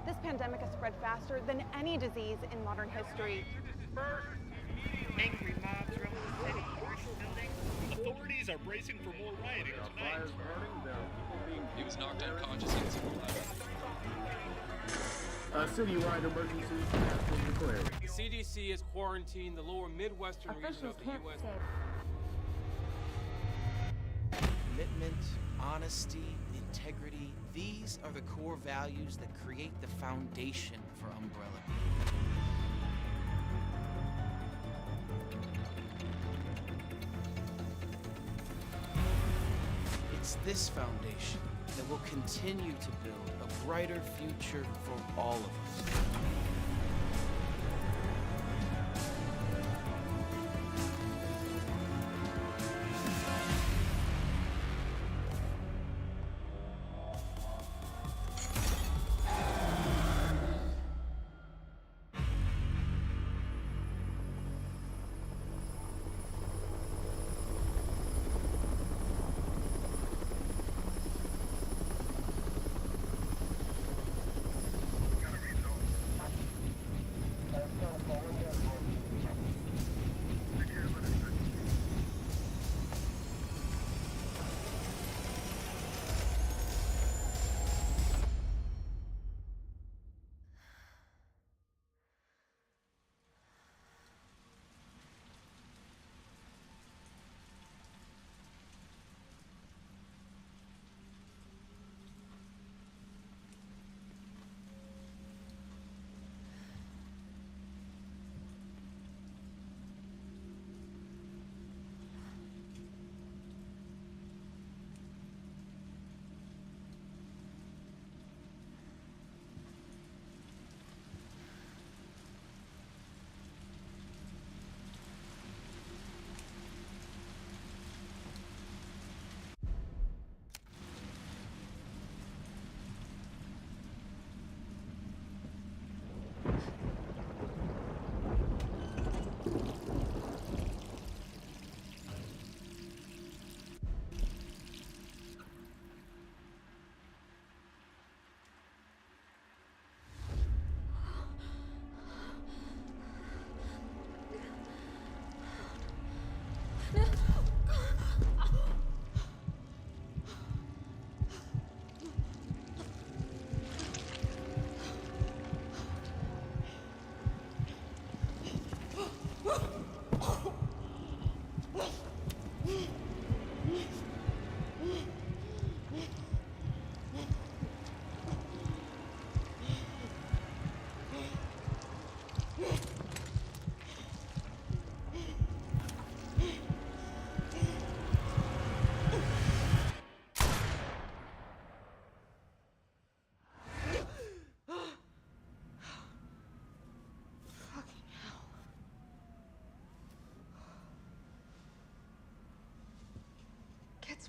This pandemic has spread faster than any disease in modern history. Angry mobs roam the city, burning buildings. Authorities are bracing for more rioting tonight. He was knocked unconscious in his lab. Citywide emergency has been declared. The CDC has quarantined the lower Midwestern region of the U.S. Commitment, honesty, integrity, these are the core values that create the foundation for Umbrella. It's this foundation that will continue to build a brighter future for all of us.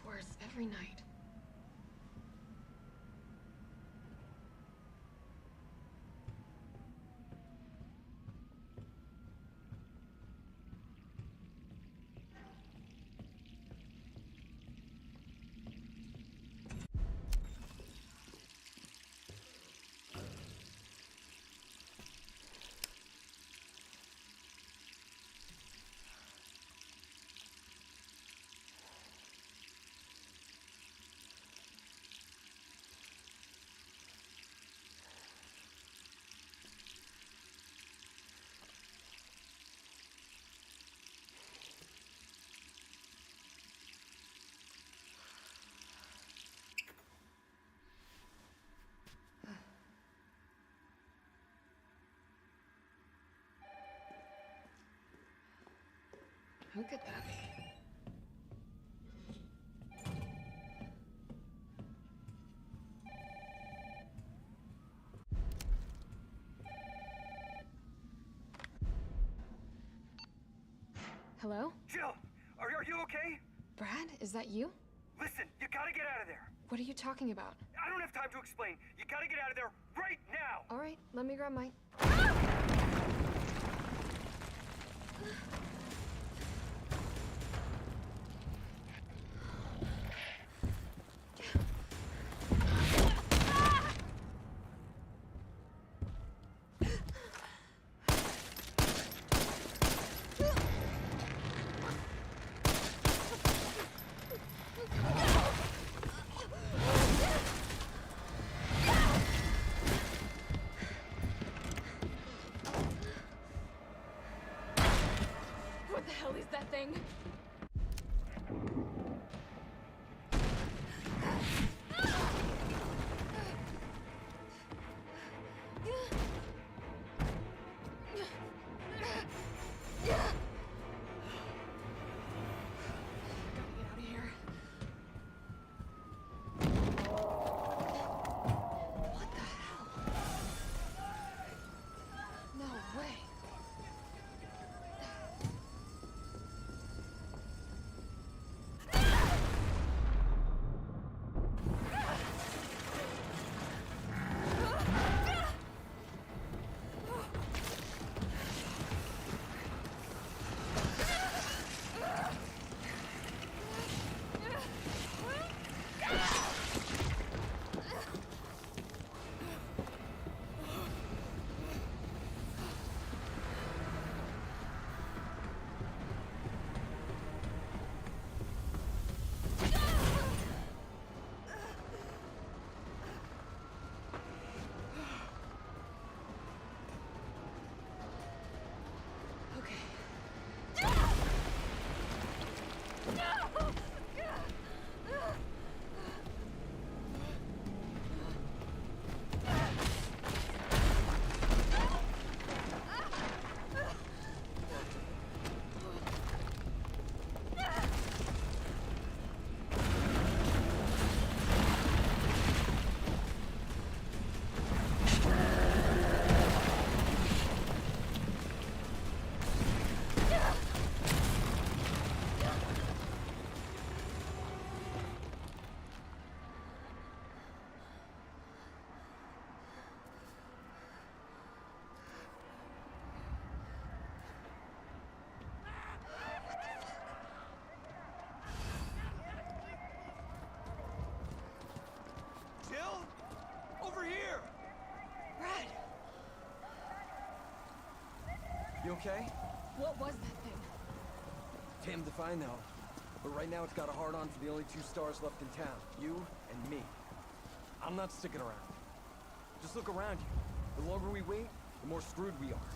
worse every night. Who could that be? Hello? Jill, are you okay? Brad, is that you? Listen, you gotta get out of there. What are you talking about? I don't have time to explain. You gotta get out of there right now. All right, let me grab my... What the hell is that thing? Jill? Over here! Brad! You okay? What was that thing? Damned if I know. But right now it's got a hard-on for the only two stars left in town. You and me. I'm not sticking around. Just look around you. The longer we wait, the more screwed we are.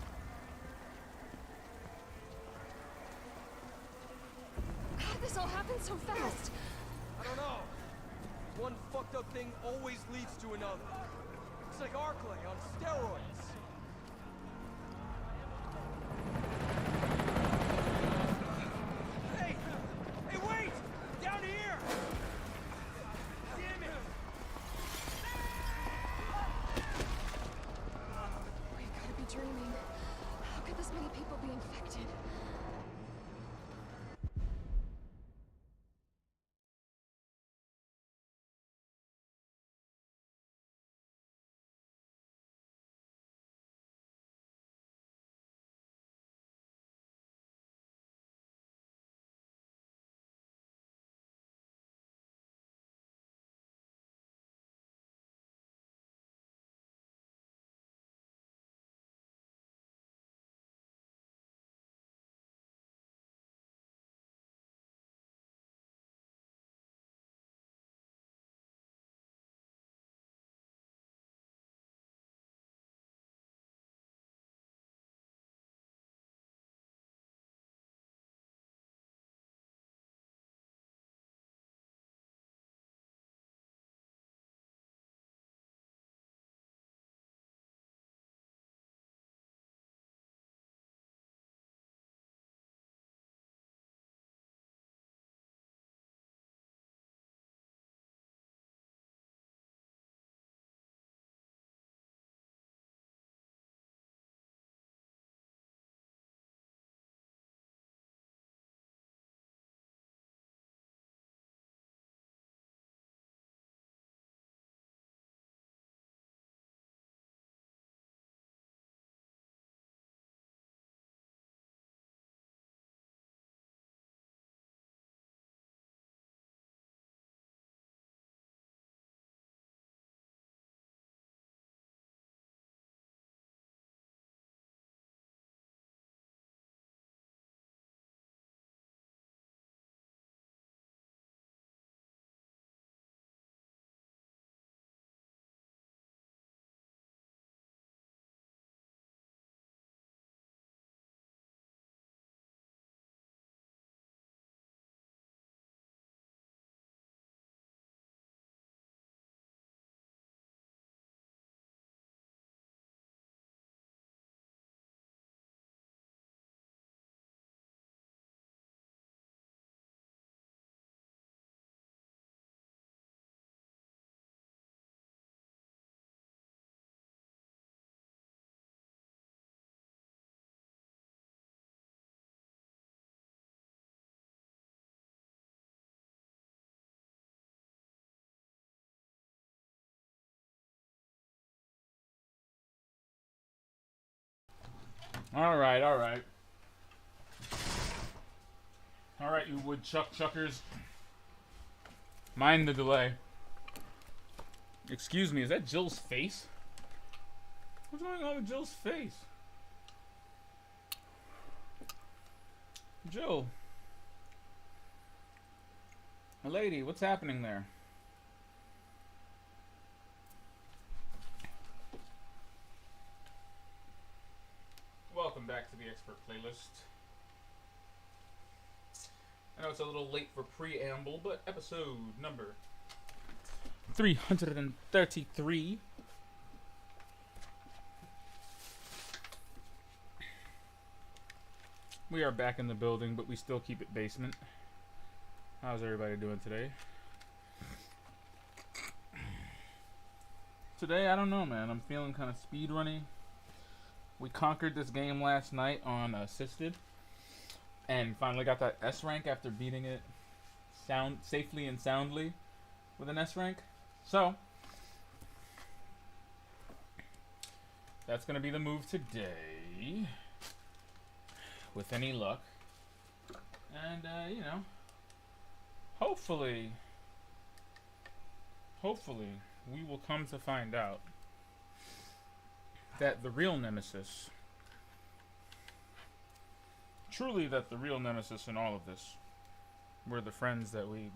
How'd this all happen so fast? I don't know. One fucked up thing always leads to another. It's like Arclay on steroids. Alright, alright. Alright, you woodchuck chuckers. Mind the delay. Excuse me, is that Jill's face? What's going on with Jill's face? Jill. My lady, what's happening there? Welcome back to the Expert Playlist. I know it's a little late for preamble, but episode number 333. We are back in the building, but we still keep it basement. How's everybody doing today? Today, I don't know, man. I'm feeling kind of speedrunny. We conquered this game last night on assisted, and finally got that S rank after beating it safely and soundly with an S rank. So that's gonna be the move today, with any luck, and you know, hopefully we will come to find out that the real Nemesis, truly that the real Nemesis in all of this, were the friends that we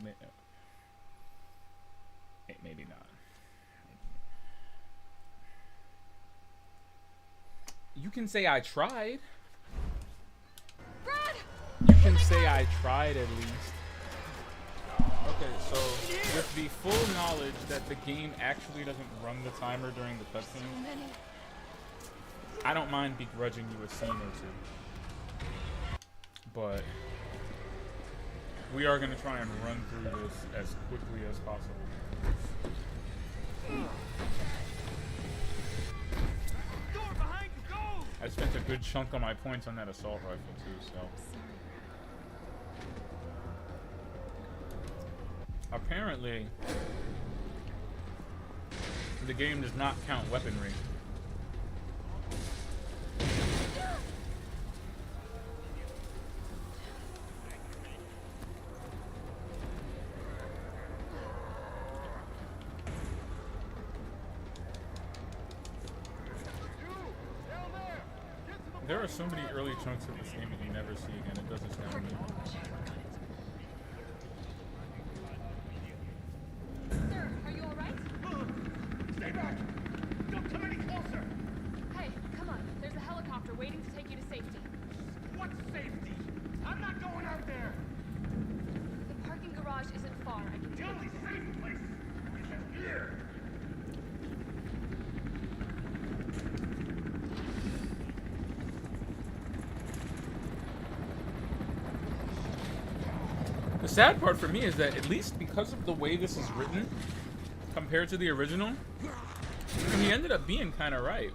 maybe not. You can say I tried. Brad! You can say I tried at least. Okay, so with the full knowledge that the game actually doesn't run the timer during the cutscene, I don't mind begrudging you a scene or two. But we are going to try and run through this as quickly as possible. Door behind you, go! I spent a good chunk of my points on that assault rifle too, so. Apparently, the game does not count weaponry. There are so many early chunks of this game that you never see again. It does astound me. Sir, are you alright? Stay back! Don't come any closer! Hey, come on. There's a helicopter waiting to take you to safety. What safety? I'm not going out there! The parking garage isn't far. I can The take only you. safe place is here! The sad part for me is that, at least because of the way this is written, compared to the original, he ended up being kind of right.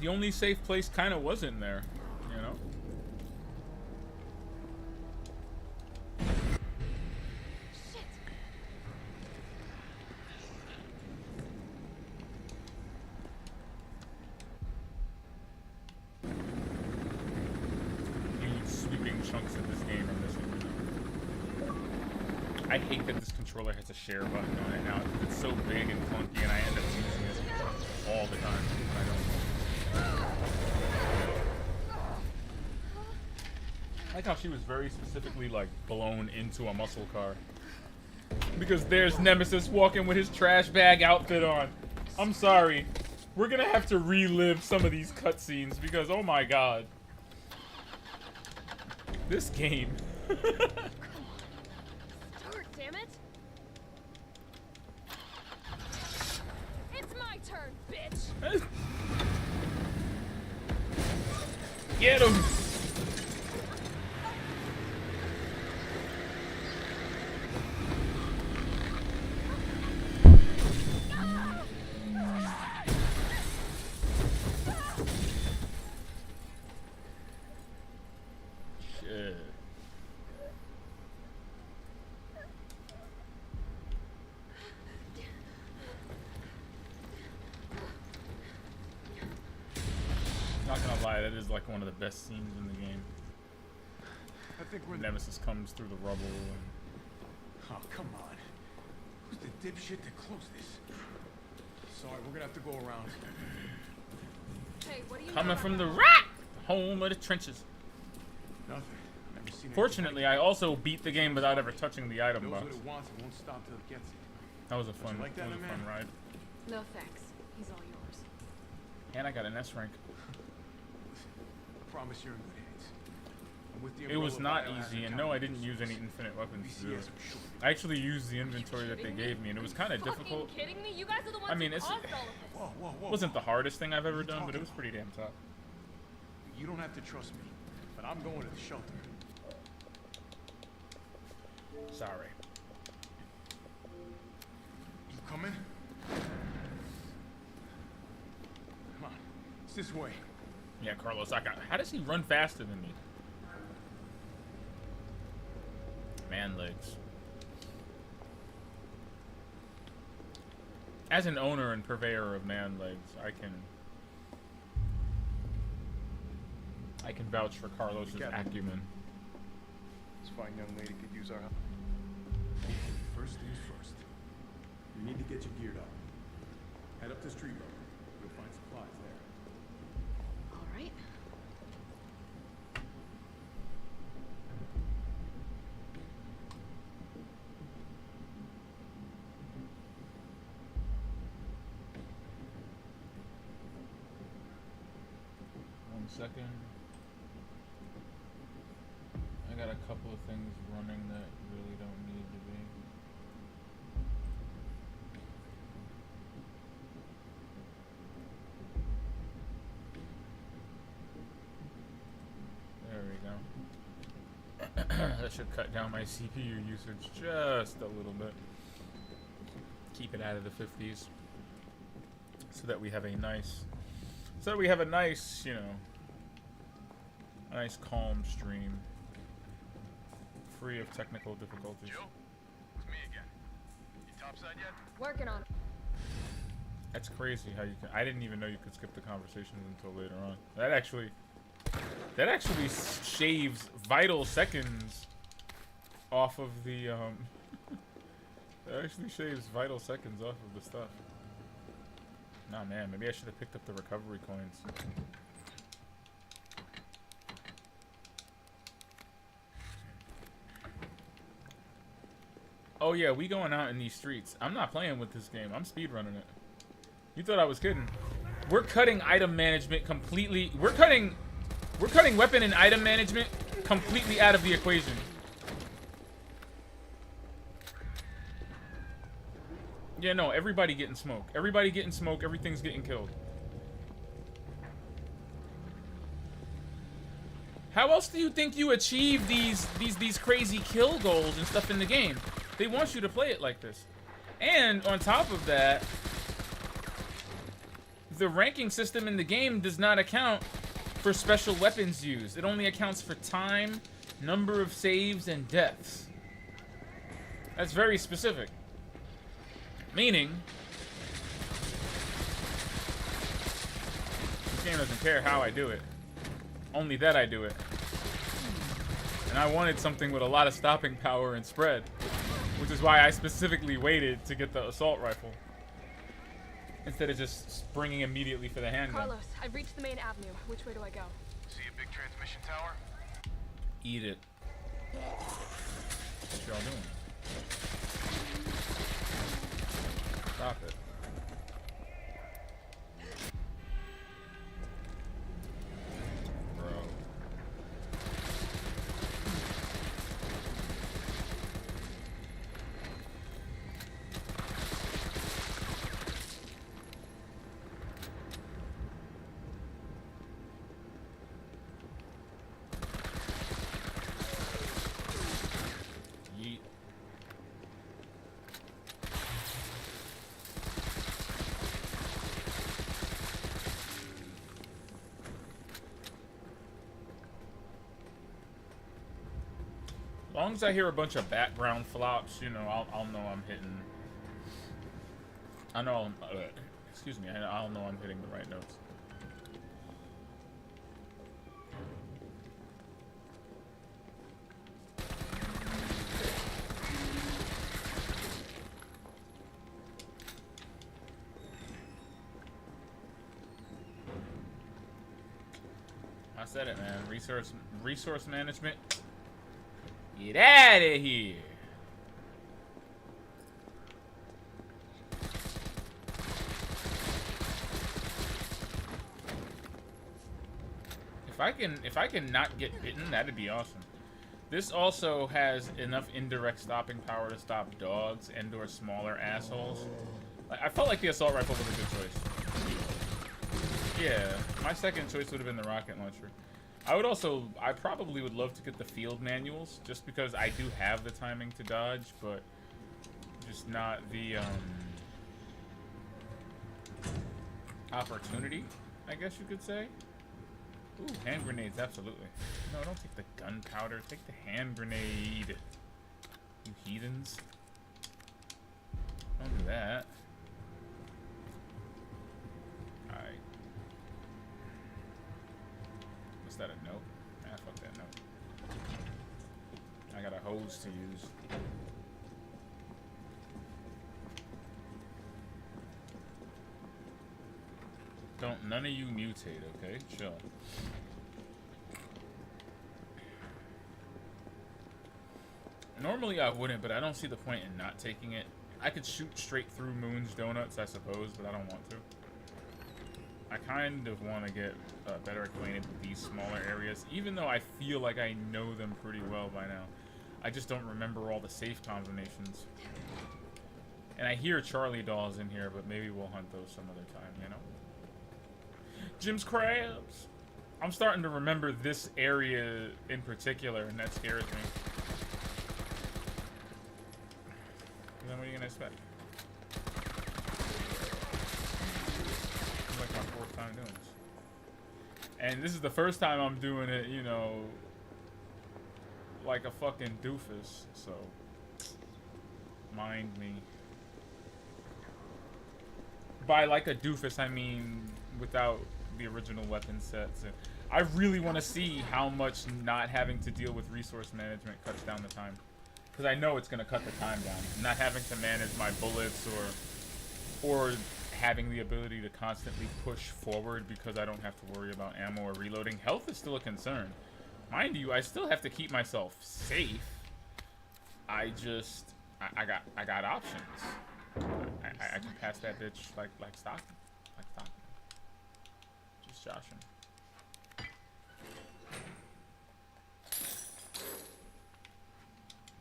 The only safe place kind of was in there, you know? Shit! Huge sweeping chunks of this game are missing. I hate that this controller has a share button on it now. It's so big and clunky, and I end up using it all the time. I don't. I like how she was very specifically, like, blown into a muscle car. Because there's Nemesis walking with his trash bag outfit on. I'm sorry. We're gonna have to relive some of these cutscenes because, oh my god. This game. Start, damn it! It's my turn, bitch! Get him! Shit. not gonna lie, that is like one of the best scenes in the game. I think we're... Nemesis comes through the rubble and... Oh, come on. Who's the dipshit that closed this? Sorry, we're gonna have to go around. Hey, what do you Coming know from about the rat home of the trenches. Nothing. Never seen Fortunately, I also beat the game without ever touching the item knows box. what it wants and won't stop till it gets it. That was a fun, like that, that was a man? fun ride. that? No thanks. He's all yours. And I got an S rank. I promise you're in good hands. I'm with the It was umbrella not biohazard easy, and no, I didn't counter- use any infinite weapons to do it. BCS, I'm sure. I actually used the inventory that they gave me, and it was kind of difficult. Fucking kidding me? You guys are the ones I mean, who it's- caused all of this. Whoa, whoa, whoa. It wasn't the hardest thing I've ever What are you done, but it was talking pretty damn tough. You don't have to trust me, but I'm going to the shelter. Sorry. You coming? Come on. It's this way. Yeah, Carlos, I got. How does he run faster than me? Man legs. As an owner and purveyor of man legs, I can vouch for Carlos's acumen. This fine young lady could use our help. First things first. You need to get you geared up. Head up to street level. You'll find supplies there. All right. One second. I got a couple of things running that really don't need to be. There we go. That should cut down my CPU usage just a little bit. Keep it out of the 50s. So that we have a nice, you know, a nice calm stream. Free of technical difficulties. Joe? It's me again. You topside yet? Working on it. That's crazy how you can. I didn't even know you could skip the conversations until later on. That actually shaves vital seconds off of the That actually shaves vital seconds off of the stuff. Nah, man, maybe I should have picked up the recovery coins. Oh yeah, we going out in these streets. I'm not playing with this game. I'm speedrunning it. You thought I was kidding. We're cutting item management completely. We're cutting weapon and item management completely out of the equation. Yeah, no, everybody getting smoke. Everybody getting smoke, everything's getting killed. How else do you think you achieve these crazy kill goals and stuff in the game? They want you to play it like this. And on top of that, the ranking system in the game does not account for special weapons used. It only accounts for time, number of saves, and deaths. That's very specific. Meaning, this game doesn't care how I do it. Only that I do it. And I wanted something with a lot of stopping power and spread. Which is why I specifically waited to get the assault rifle. Instead of just springing immediately for the handgun. Carlos, I've reached the main avenue. Which way do I go? See a big transmission tower? Eat it. What y'all doing? Stop it. Bro. Yeet. As long as I hear a bunch of background flops, you know, I'll know I'm hitting. I know. Excuse me. I'll know I'm hitting the right notes. said it, man. Resource management. Get out of here. If I can not get bitten, that'd be awesome. This also has enough indirect stopping power to stop dogs and/or smaller assholes. I felt like the assault rifle was a good choice. Yeah, my second choice would have been the rocket launcher. I probably would love to get the field manuals, just because I do have the timing to dodge, but just not the opportunity, I guess you could say. Ooh, hand grenades, absolutely. No, don't take the gunpowder. Take the hand grenade. You heathens. Don't do that. Alright. Was that a note? Ah, fuck that note. I got a hose to use. Don't none of you mutate, okay? Chill. Normally I wouldn't, but I don't see the point in not taking it. I could shoot straight through Moon's Donuts, I suppose, but I don't want to. I kind of want to get better acquainted with these smaller areas, even though I feel like I know them pretty well by now. I just don't remember all the safe combinations. And I hear Charlie dolls in here, but maybe we'll hunt those some other time, you know? Jim's Crabs! I'm starting to remember this area in particular, and that scares me. Then what are you gonna expect? It's like my fourth time doing this. And this is the first time I'm doing it, you know, like a fucking doofus, so mind me. By like a doofus, I mean without the original weapon sets. And I really want to see how much not having to deal with resource management cuts down the time. Because I know it's going to cut the time down. Not having to manage my bullets or having the ability to constantly push forward because I don't have to worry about ammo or reloading. Health is still a concern. Mind you, I still have to keep myself safe. I got options. I can pass that bitch like Stockton. Like Stockton. Just joshing.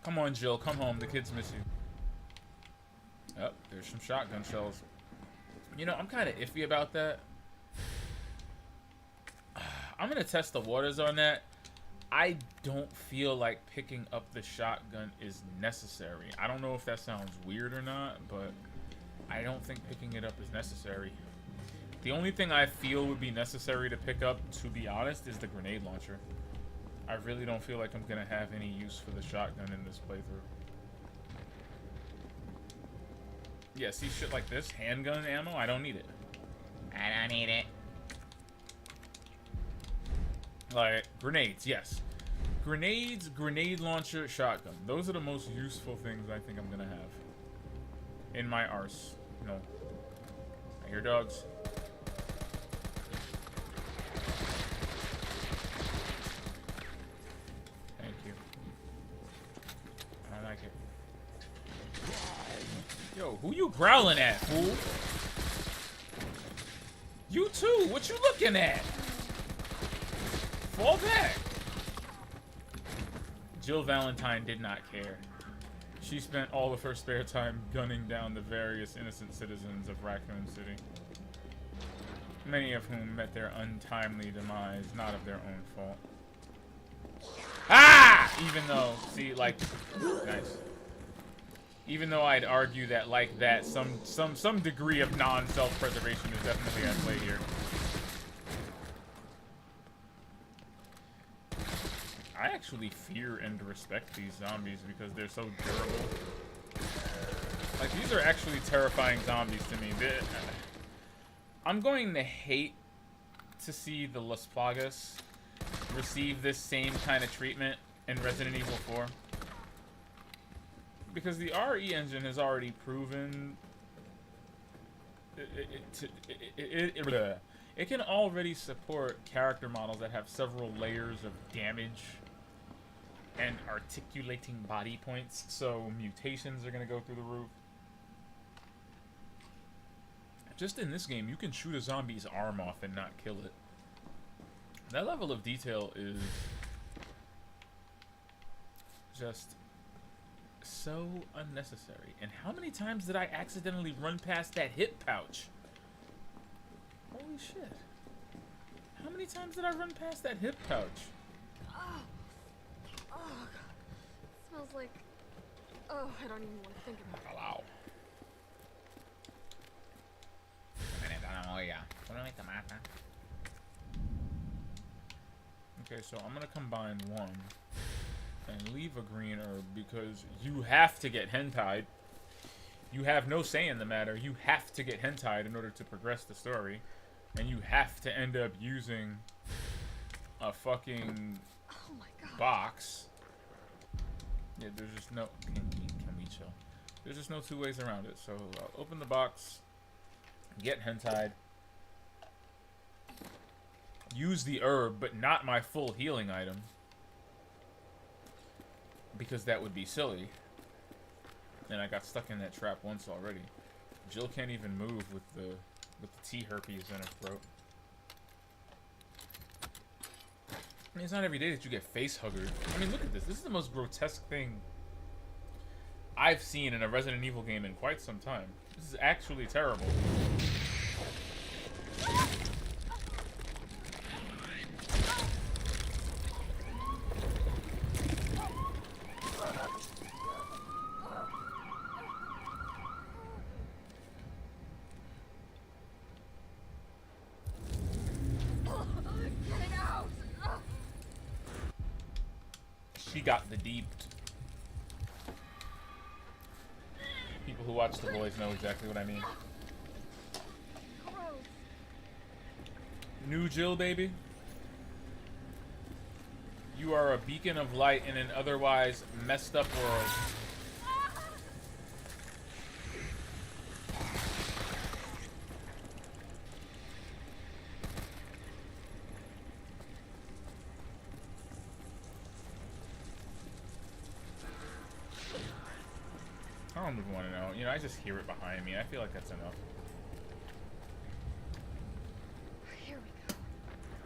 Come on, Jill. Come home. The kids miss you. Oh, there's some shotgun shells. You know, I'm kind of iffy about that. I'm going to test the waters on that. I don't feel like picking up the shotgun is necessary. I don't know if that sounds weird or not, but I don't think picking it up is necessary. The only thing I feel would be necessary to pick up, to be honest, is the grenade launcher. I really don't feel like I'm going to have any use for the shotgun in this playthrough. Yeah, see shit like this? Handgun ammo? I don't need it. I don't need it. Like, grenades, yes. Grenades, grenade launcher, shotgun. Those are the most useful things I think I'm going to have in my arse. No. I hear dogs. Thank you. I like it. Yo, who you growling at, fool? You too. What you looking at? Fall back. Jill Valentine did not care. She spent all of her spare time gunning down the various innocent citizens of Raccoon City. Many of whom met their untimely demise, not of their own fault. Ah! Even though, see, like, nice. Even though I'd argue that, like that, some degree of non-self-preservation is definitely at play here. I actually fear and respect these zombies because they're so durable. Like, these are actually terrifying zombies to me. I'm going to hate to see the Las Plagas receive this same kind of treatment in Resident Evil 4. Because the RE engine has It can already support character models that have several layers of damage and articulating body points, so mutations are going to go through the roof. Just in this game, you can shoot a zombie's arm off and not kill it. That level of detail is just so unnecessary. And how many times did I accidentally run past that hip pouch? Holy shit. How many times did I run past that hip pouch? Oh, God. It smells like... Oh, I don't even want to think about it. Hello. Okay, so I'm gonna combine one and leave a green herb because you have to get hentai'd. You have no say in the matter. You have to get hentai'd in order to progress the story. And you have to end up using a fucking box. Yeah, there's just no... Can we chill? There's just no two ways around it. So I'll open the box, get hentai'd, use the herb, but not my full healing item. Because that would be silly. And I got stuck in that trap once already. Jill can't even move with the T herpes in her throat. I mean, it's not every day that you get face huggered. I mean, look at this. This is the most grotesque thing I've seen in a Resident Evil game in quite some time. This is actually terrible. She got the deep. People who watch The Boys know exactly what I mean. New Jill, baby. You are a beacon of light in an otherwise messed up world. I don't even want to know. You know, I just hear it behind me. I feel like that's enough. Here we go.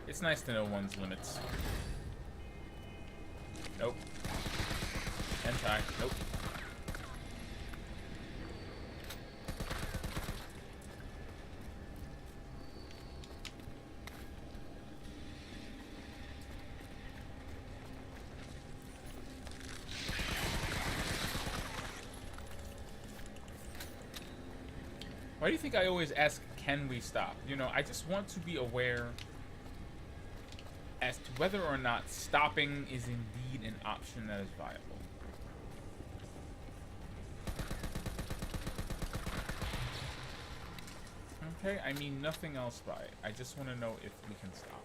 It's nice to know one's limits. Nope. Hentai. Nope. Why do you think I always ask, can we stop? You know, I just want to be aware as to whether or not stopping is indeed an option that is viable. Okay, I mean nothing else by it. I just want to know if we can stop.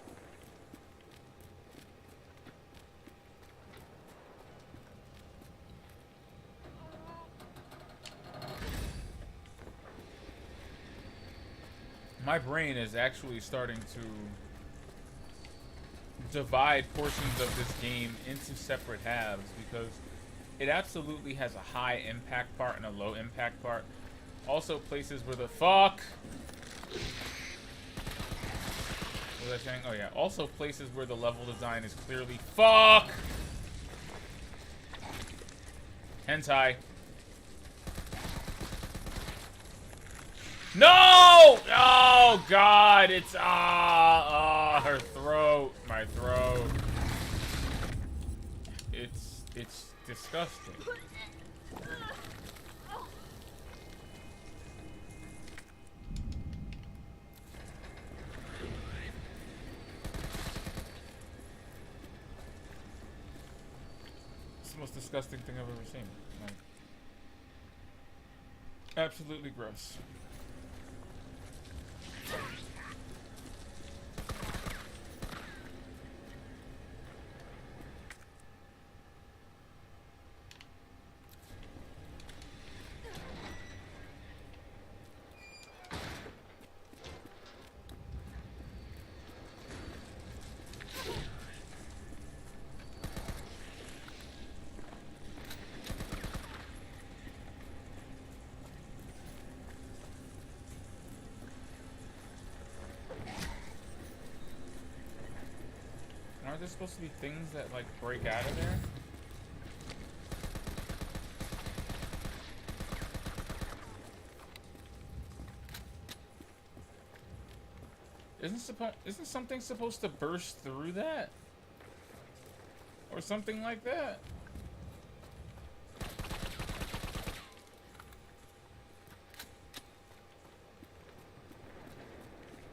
My brain is actually starting to divide portions of this game into separate halves because it absolutely has a high impact part and a low impact part. Also places where the fuck. What was I saying? Oh yeah. Also places where the level design is clearly fuck. Hentai. No! Oh God! It's her throat, my throat. It's disgusting. It's the most disgusting thing I've ever seen. Like, absolutely gross. Aren't there supposed to be things that, like, break out of there? Isn't something supposed to burst through that? Or something like that?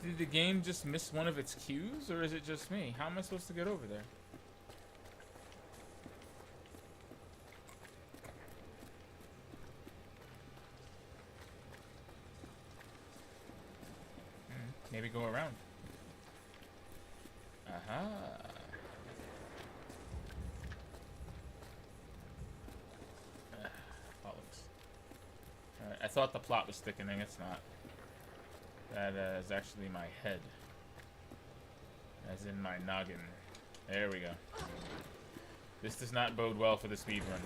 Did the game just miss one of its cues, or is it just me? How am I supposed to get over there? Maybe go around. Aha. Bollocks. Alright, I thought the plot was thickening. It's not. That is actually my head. As in my noggin. There we go. This does not bode well for the speedrun.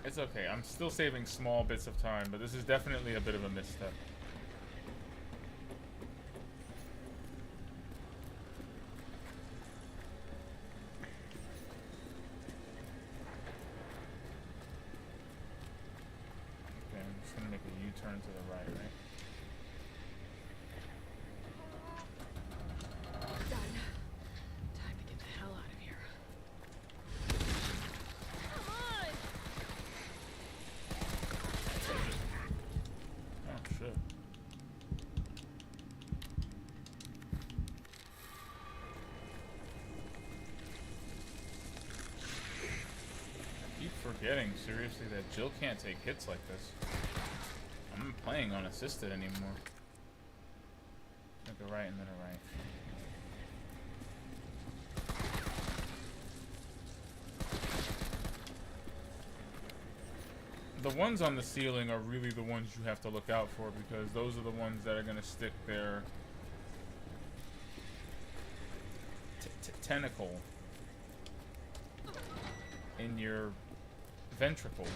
It's okay. I'm still saving small bits of time, but this is definitely a bit of a misstep. Okay, I'm just gonna make a U-turn to the right, right? Done. Time to get the hell out of here. Come on! Oh, shit. I keep forgetting, seriously, that Jill can't take hits like this. I'm not playing unassisted anymore. Make a right and then a right. The ones on the ceiling are really the ones you have to look out for, because those are the ones that are going to stick their tentacle in your ventricle.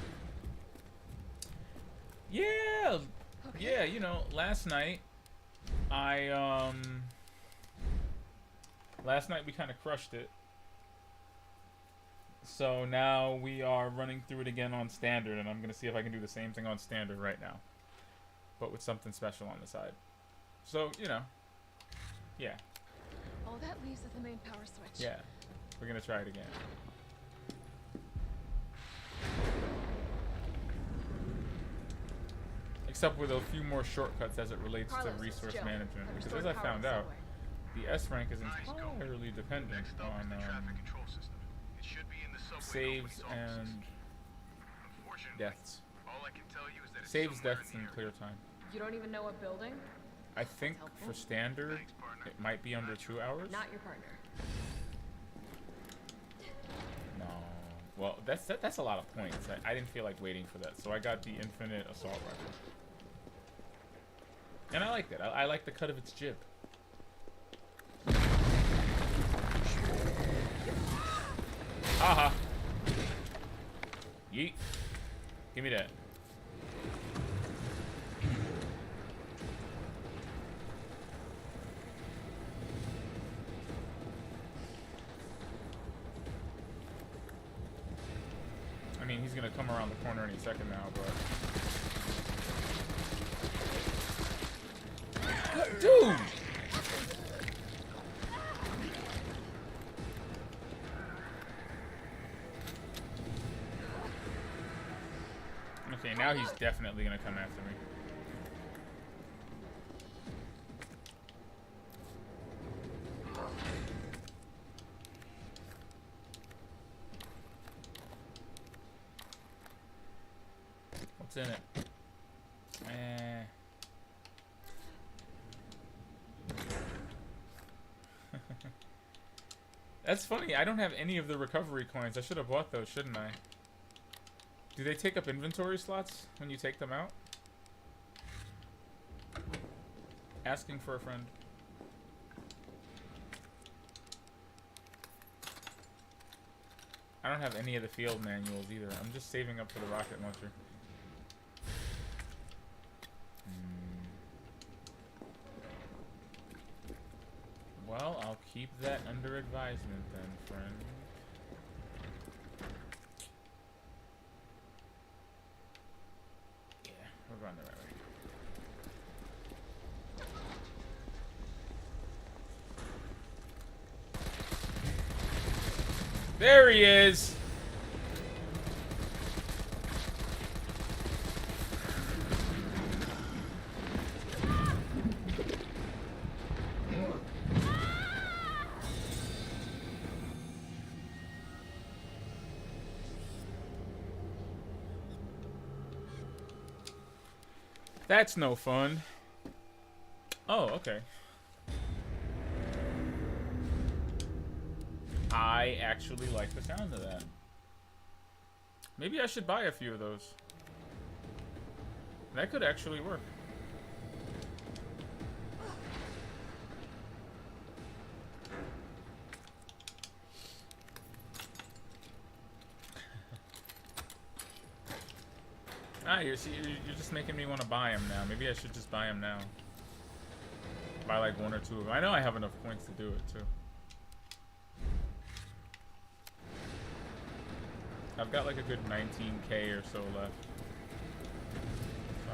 Yeah! Okay. Yeah, you know, last night we kind of crushed it. So now we are running through it again on standard, and I'm going to see if I can do the same thing on standard right now. But with something special on the side. So, you know. Yeah. All that leaves is the main power switch. Yeah. We're going to try it again. Except with a few more shortcuts as it relates to resource management. Because as I found out, the S rank is entirely dependent on saves and deaths. Saves, deaths, and clear time. You don't even know what building? I think for standard, it might be under 2 hours. Not your partner. No. Well, that's a lot of points. I didn't feel like waiting for that, so I got the infinite assault rifle. And I liked it. I like the cut of its jib. Haha. Yeet. Give me that. I mean, he's gonna come around the corner any second now, but... Dude! Okay, now he's definitely gonna come after me. What's in it? That's funny. I don't have any of the recovery coins. I should have bought those, shouldn't I? Do they take up inventory slots when you take them out? Asking for a friend. I don't have any of the field manuals either. I'm just saving up for the rocket launcher. Keep that under advisement then, friend. Yeah, we're going the right way. There he is! That's no fun. Oh, okay. I actually like the sound of that. Maybe I should buy a few of those. That could actually work. Ah, you're just making me want to buy them now. Maybe I should just buy them now. Buy like one or two of them. I know I have enough points to do it too. I've got like a good 19k or so left. So.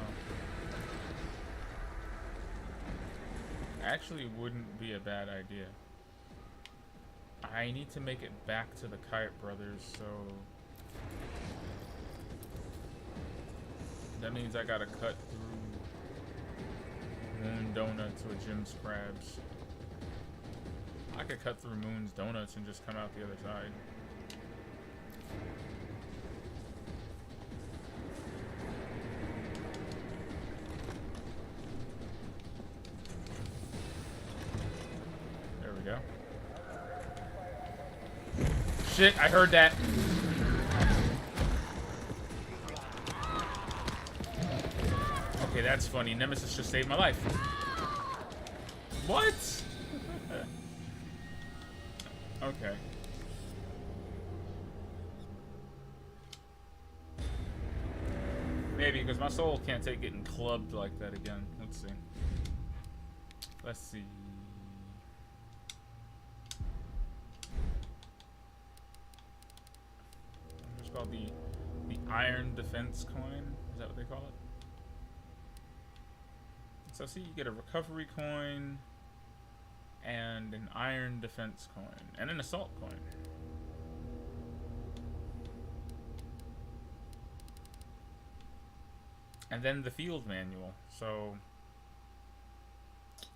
Actually wouldn't be a bad idea. I need to make it back to the Kite Brothers, so... That means I gotta cut through Moon Donuts or Jim's Crabs. I could cut through Moon's Donuts and just come out the other side. There we go. Shit, I heard that. Okay, that's funny. Nemesis just saved my life. What? Okay. Maybe, because my soul can't take getting clubbed like that again. Let's see. Let's see. It's called the Iron Defense Coin. Is that what they call it? So see, you get a recovery coin, and an iron defense coin, and an assault coin. And then the field manual. So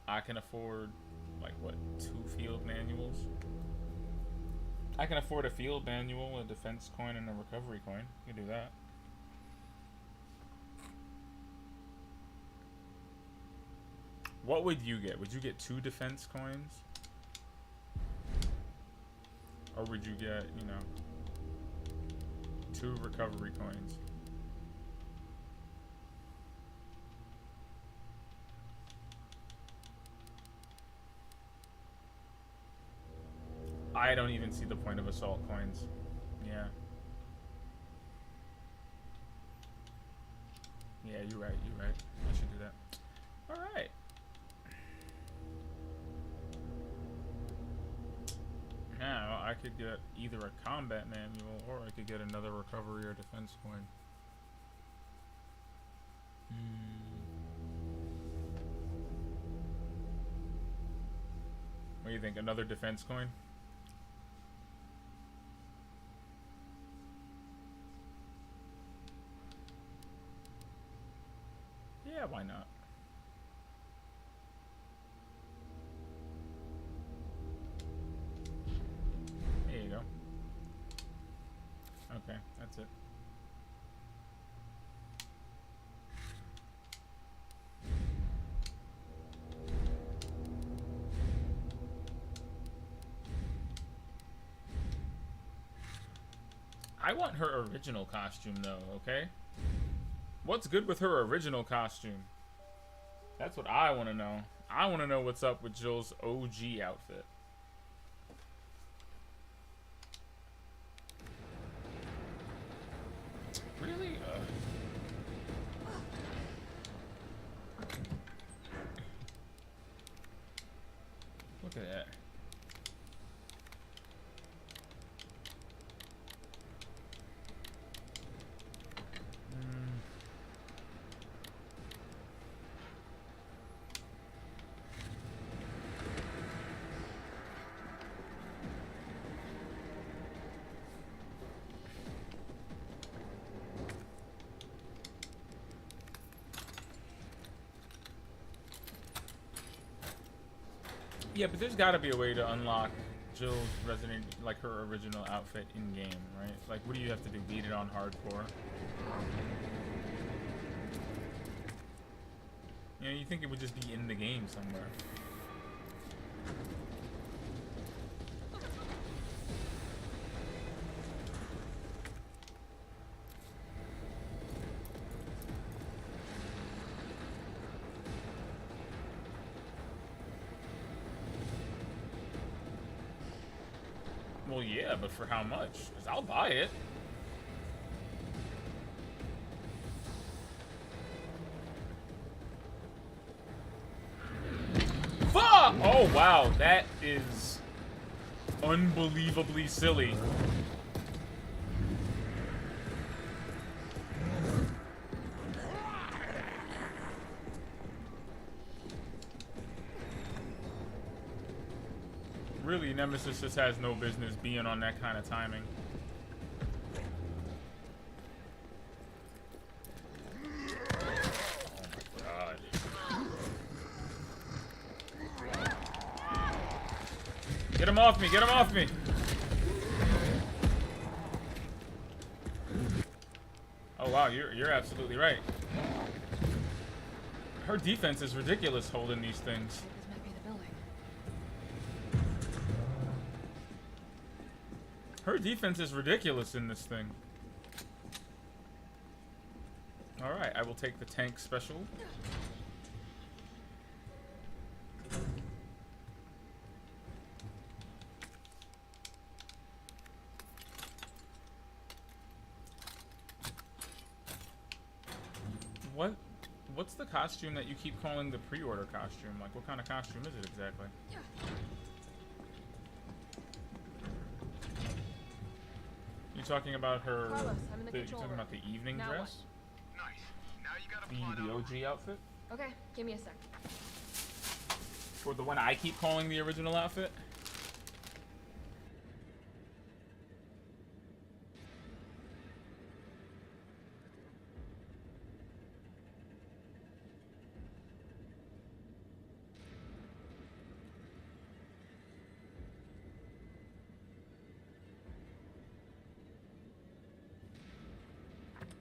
I can afford, like, what, 2 field manuals? I can afford a field manual, a defense coin, and a recovery coin. You can do that. What would you get? Would you get 2 defense coins? Or would you get, you know, 2 recovery coins? I don't even see the point of assault coins. Yeah. Yeah, you're right, you're right. I should do that. Alright. Now, I could get either a combat manual or I could get another recovery or defense coin. What do you think? Another defense coin? Yeah, why not? There you go. Okay, that's it. I want her original costume though, okay? What's good with her original costume? That's what I want to know. I want to know what's up with Jill's OG outfit. Really? Look at that. Yeah, but there's got to be a way to unlock Jill's Resident, like her original outfit in game, right? Like, what do you have to do? Beat it on hardcore? You know, you think it would just be in the game somewhere. Well, yeah, but for how much? 'Cause I'll buy it. Fuck! Oh, wow. That is unbelievably silly. Really, Nemesis just has no business being on that kind of timing. Oh my god. Get him off me! Get him off me! Oh wow, you're absolutely right. Her defense is ridiculous holding these things. This might be the building. Her defense is ridiculous in this thing. Alright, I will take the tank special. What's the costume that you keep calling the pre-order costume? Like, what kind of costume is it exactly? You talking about her? Carlos, I'm in the You control talking room. about the evening Now dress? Nice. Now you gotta plot The out. OG outfit? Okay, give me a sec. Or the one I keep calling the original outfit?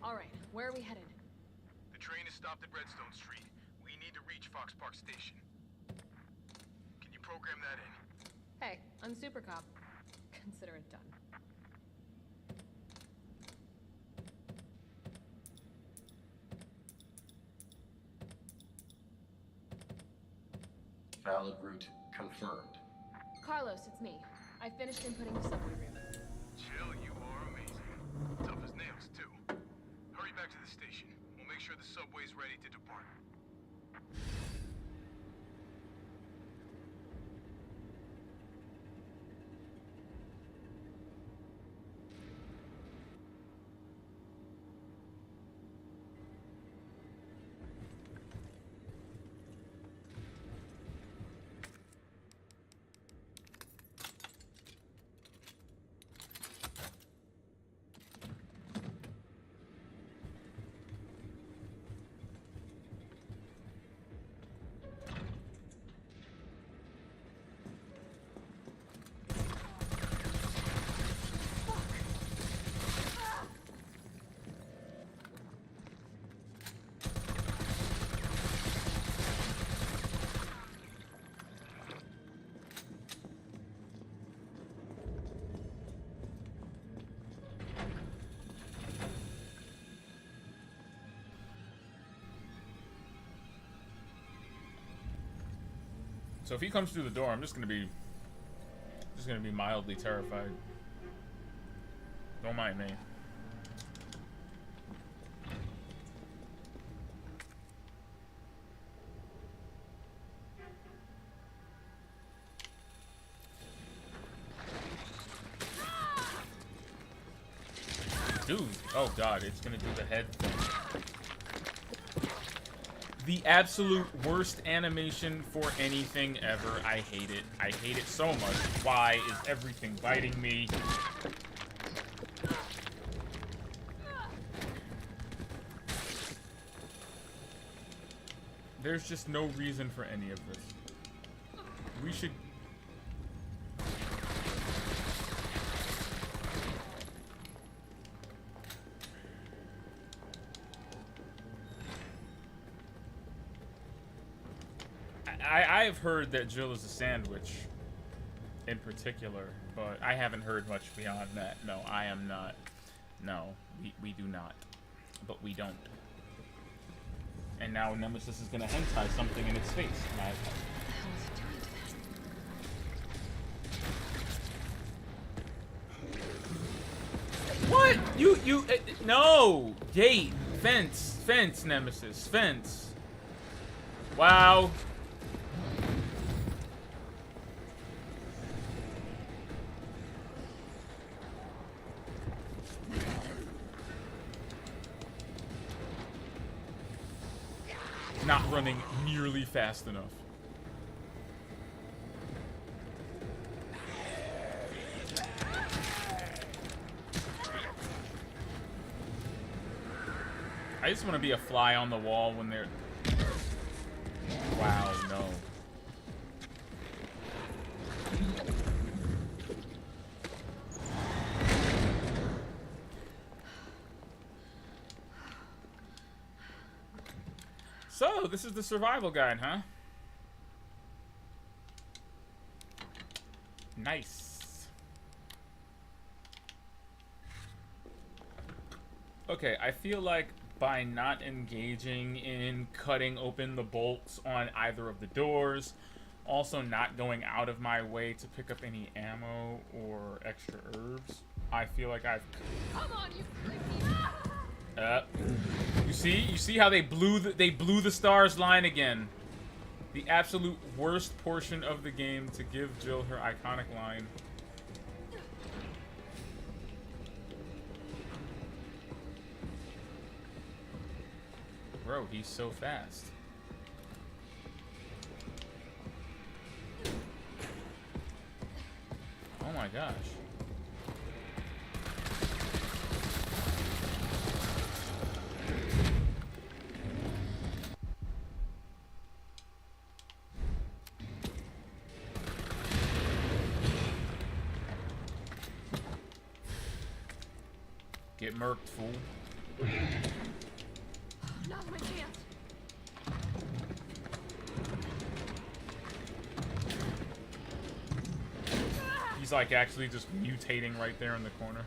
All right, where are we headed? The train is stopped at Redstone Street. We need to reach Fox Park Station. Can you program that in? Hey, I'm Super Cop. Consider it done. Valid route confirmed. Carlos, it's me. I finished inputting the subway route. Jill, you are amazing. Tough as nails, too. Hurry back to the station. We'll make sure the subway's ready to depart. So if he comes through the door, I'm just gonna be mildly terrified. Don't mind me. Dude, oh god, it's gonna do the head thing. The absolute worst animation for anything ever. I hate it. I hate it so much. Why is everything biting me? There's just no reason for any of this. We should I have heard that Jill is a sandwich in particular, but I haven't heard much beyond that. No, I am not. No, we do not. But we don't. And now Nemesis is gonna hentai something in its face. And I, what? No! Gate! Fence, Nemesis. Fence. Wow. Not running nearly fast enough. I just want to be a fly on the wall when they're... Wow, no. So, this is the survival guide, huh? Nice. Okay, I feel like by not engaging in cutting open the bolts on either of the doors, also not going out of my way to pick up any ammo or extra herbs, I feel like I've... Come on, you freaky! You see how they blew the stars line again. The absolute worst portion of the game to give Jill her iconic line. Bro, he's so fast. Oh my gosh. Get murked, fool. Now's my chance. He's like actually just mutating right there in the corner.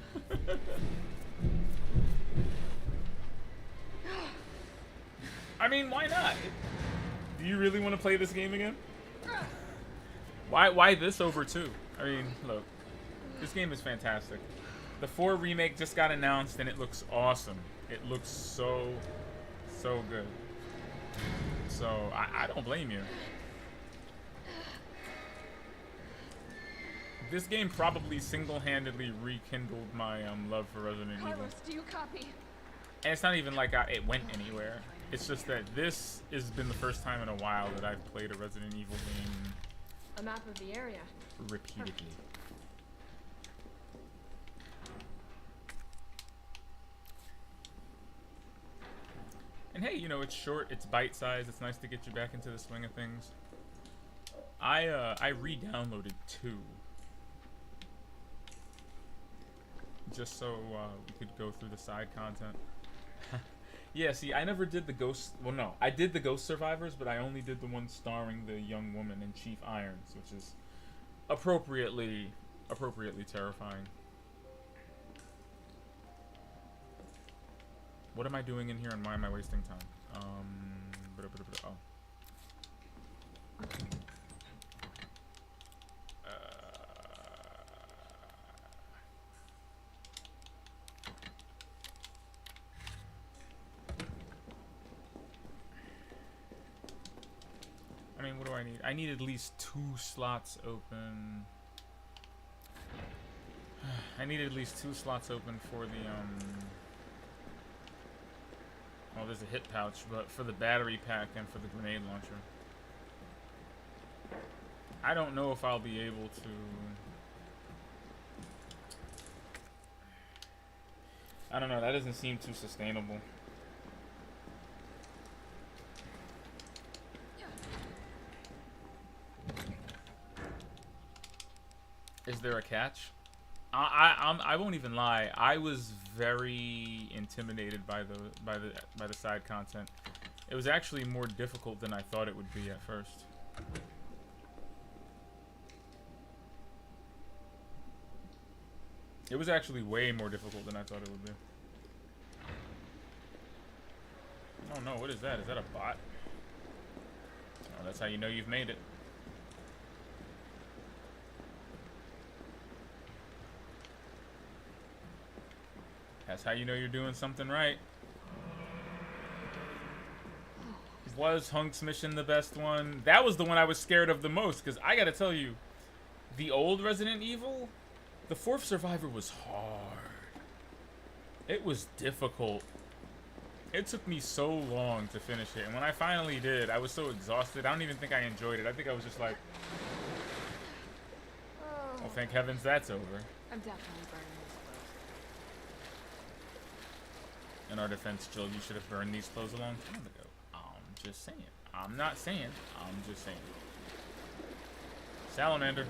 I mean, why not? Do you really want to play this game again? Why this over 2? I mean, look. This game is fantastic. The 4 remake just got announced and it looks awesome. It looks so good. So, I don't blame you. This game probably single-handedly rekindled my love for Resident Evil. Carlos, do you copy? And it's not even like it went anywhere. It's just that this has been the first time in a while that I've played a Resident Evil game A map of the area. repeatedly. And hey, you know, it's short, it's bite-sized, it's nice to get you back into the swing of things. I re-downloaded 2. Just so we could go through the side content. Yeah, see, I never did the Ghost... Well, no, I did the Ghost Survivors, but I only did the one starring the young woman in Chief Irons, which is appropriately terrifying. What am I doing in here and why am I wasting time? Oh. I mean, what do I need? I need at least 2 slots open. I need at least 2 slots open for the, well, there's a hit pouch, but for the battery pack and for the grenade launcher. I don't know if I'll be able to... I don't know, that doesn't seem too sustainable. Is there a catch? I won't even lie. I was very intimidated by the side content. It was actually more difficult than I thought it would be at first. It was actually way more difficult than I thought it would be. Oh no, what is that? Is that a bot? Oh, that's how you know you've made it. That's how you know you're doing something right. Was Hunk's mission the best one? That was the one I was scared of the most, because I gotta tell you, the old Resident Evil, the fourth survivor was hard. It was difficult. It took me so long to finish it, and when I finally did, I was so exhausted. I don't even think I enjoyed it. I think I was just like, well, thank heavens that's over. I'm definitely burning these clothes. In our defense, Jill, you should have burned these clothes a long time ago. I'm just saying. I'm not saying. I'm just saying. Salamander.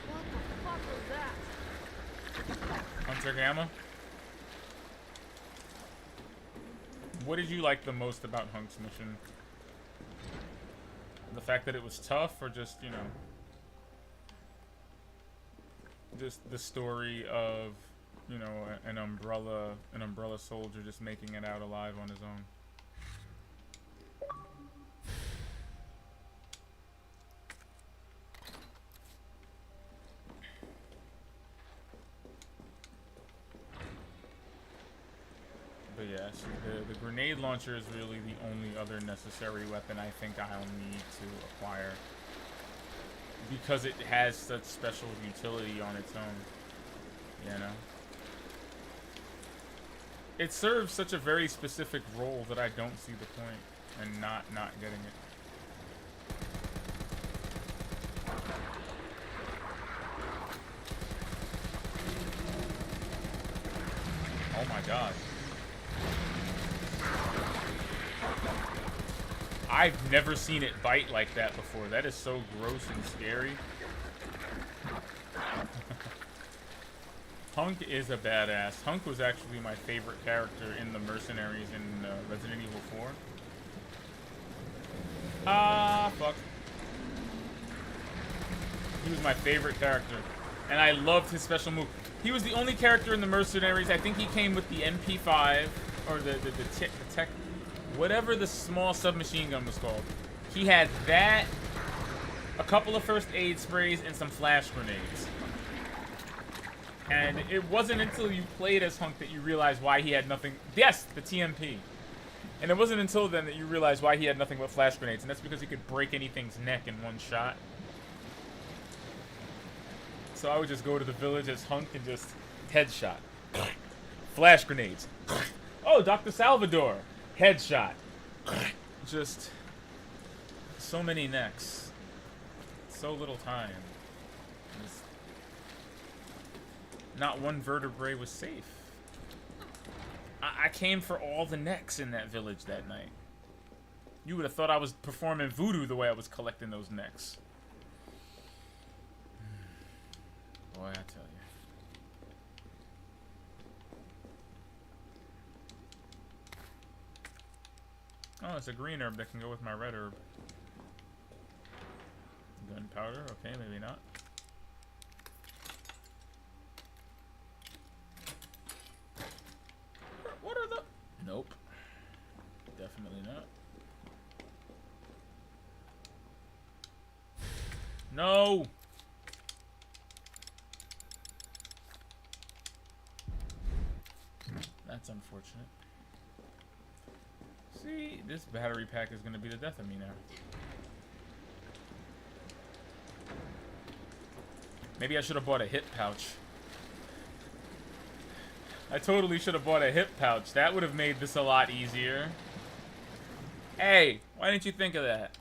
What the fuck was that? Hunter Gamma. What did you like the most about Hunk's mission? The fact that it was tough, or just, you know, just the story of, you know, an umbrella soldier just making it out alive on his own? But yeah, so the grenade launcher is really the only other necessary weapon I think I'll need to acquire, because it has such special utility on its own, you know? It serves such a very specific role that I don't see the point in not getting it. Oh my god. I've never seen it bite like that before. That is so gross and scary. Hunk is a badass. Hunk was actually my favorite character in the Mercenaries in Resident Evil 4. Ah, fuck. He was my favorite character. And I loved his special move. He was the only character in the Mercenaries. I think he came with the MP5, or the tech, whatever the small submachine gun was called. He had that, a couple of first aid sprays, and some flash grenades. And it wasn't until you played as Hunk that you realized why he had nothing. Yes, the TMP. And it wasn't until then that you realized why he had nothing but flash grenades. And that's because he could break anything's neck in one shot. So I would just go to the village as Hunk and just headshot. Flash grenades. Oh, Dr. Salvador. Headshot. Just so many necks. So little time. Just not one vertebrae was safe. I came for all the necks in that village that night. You would have thought I was performing voodoo the way I was collecting those necks. Boy, I tell you. Oh, it's a green herb that can go with my red herb. Gunpowder, okay, maybe not. What are the... Nope. Definitely not. No! That's unfortunate. See, this battery pack is going to be the death of me now. Maybe I should have bought a hip pouch. I totally should have bought a hip pouch. That would have made this a lot easier. Hey, why didn't you think of that?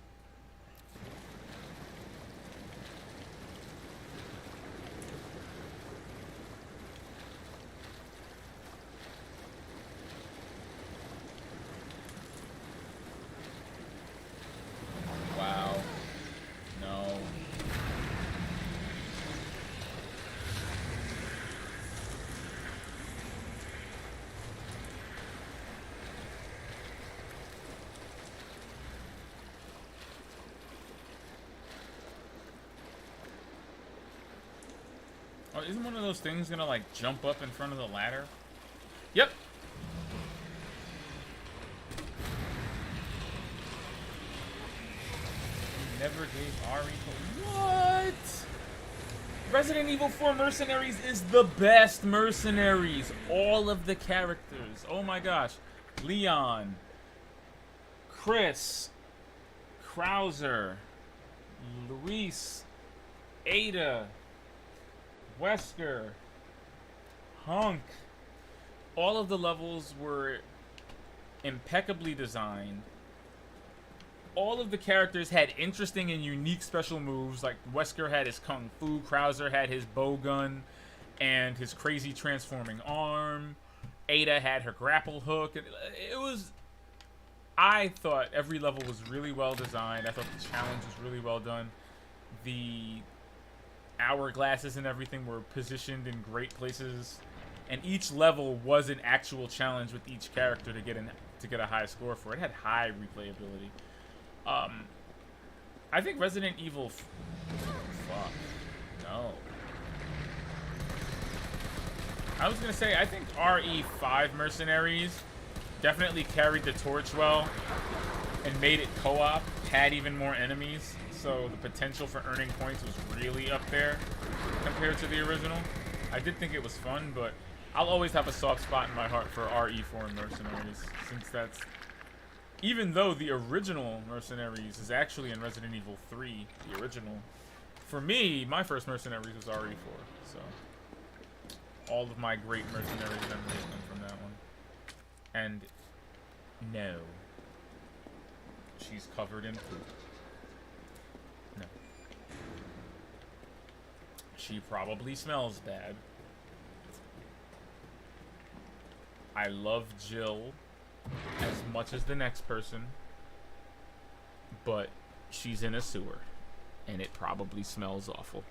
Oh, isn't one of those things gonna like jump up in front of the ladder? Yep. Never gave Ari. What? Resident Evil 4 Mercenaries is the best Mercenaries. All of the characters. Oh my gosh. Leon. Chris. Krauser. Luis. Ada. Wesker. Hunk. All of the levels were impeccably designed. All of the characters had interesting and unique special moves. Like Wesker had his kung fu, Krauser had his bow gun and his crazy transforming arm. Ada had her grapple hook. It was... I thought every level was really well designed. I thought the challenge was really well done. The hourglasses and everything were positioned in great places. And each level was an actual challenge with each character to get a high score for. It had high replayability. I think Resident Evil... Fuck. No. I was gonna say, I think RE5 Mercenaries definitely carried the torch well and made it co-op, had even more enemies, so the potential for earning points was really up there compared to the original. I did think it was fun, but I'll always have a soft spot in my heart for RE4 Mercenaries, since that's... Even though the original Mercenaries is actually in Resident Evil 3, the original, for me, my first Mercenaries was RE4, so all of my great Mercenaries memories come from that one. And no, she's covered in poop. No. She probably smells bad. I love Jill as much as the next person, but she's in a sewer and it probably smells awful.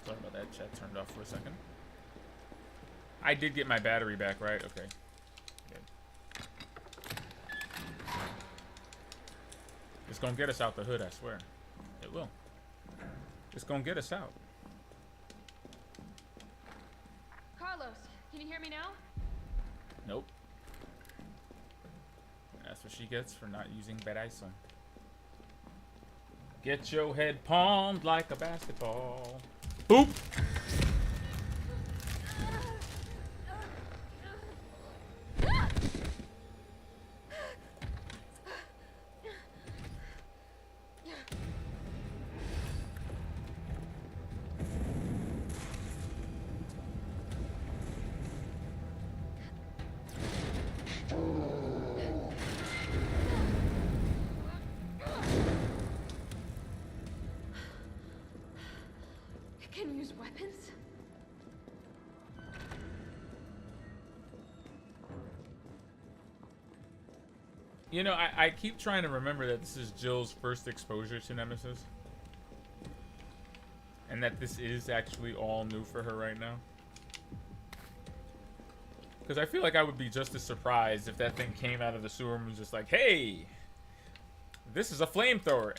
Sorry about that, chat turned off for a second. I did get my battery back, right? Okay. Good. It's gonna get us out the hood, I swear. It will. It's gonna get us out. Carlos, can you hear me now? Nope. That's what she gets for not using Berizzo. Get your head palmed like a basketball. Boop! Can use weapons? You know, I keep trying to remember that this is Jill's first exposure to Nemesis. And that this is actually all new for her right now. Because I feel like I would be just as surprised if that thing came out of the sewer and was just like, hey, this is a flamethrower.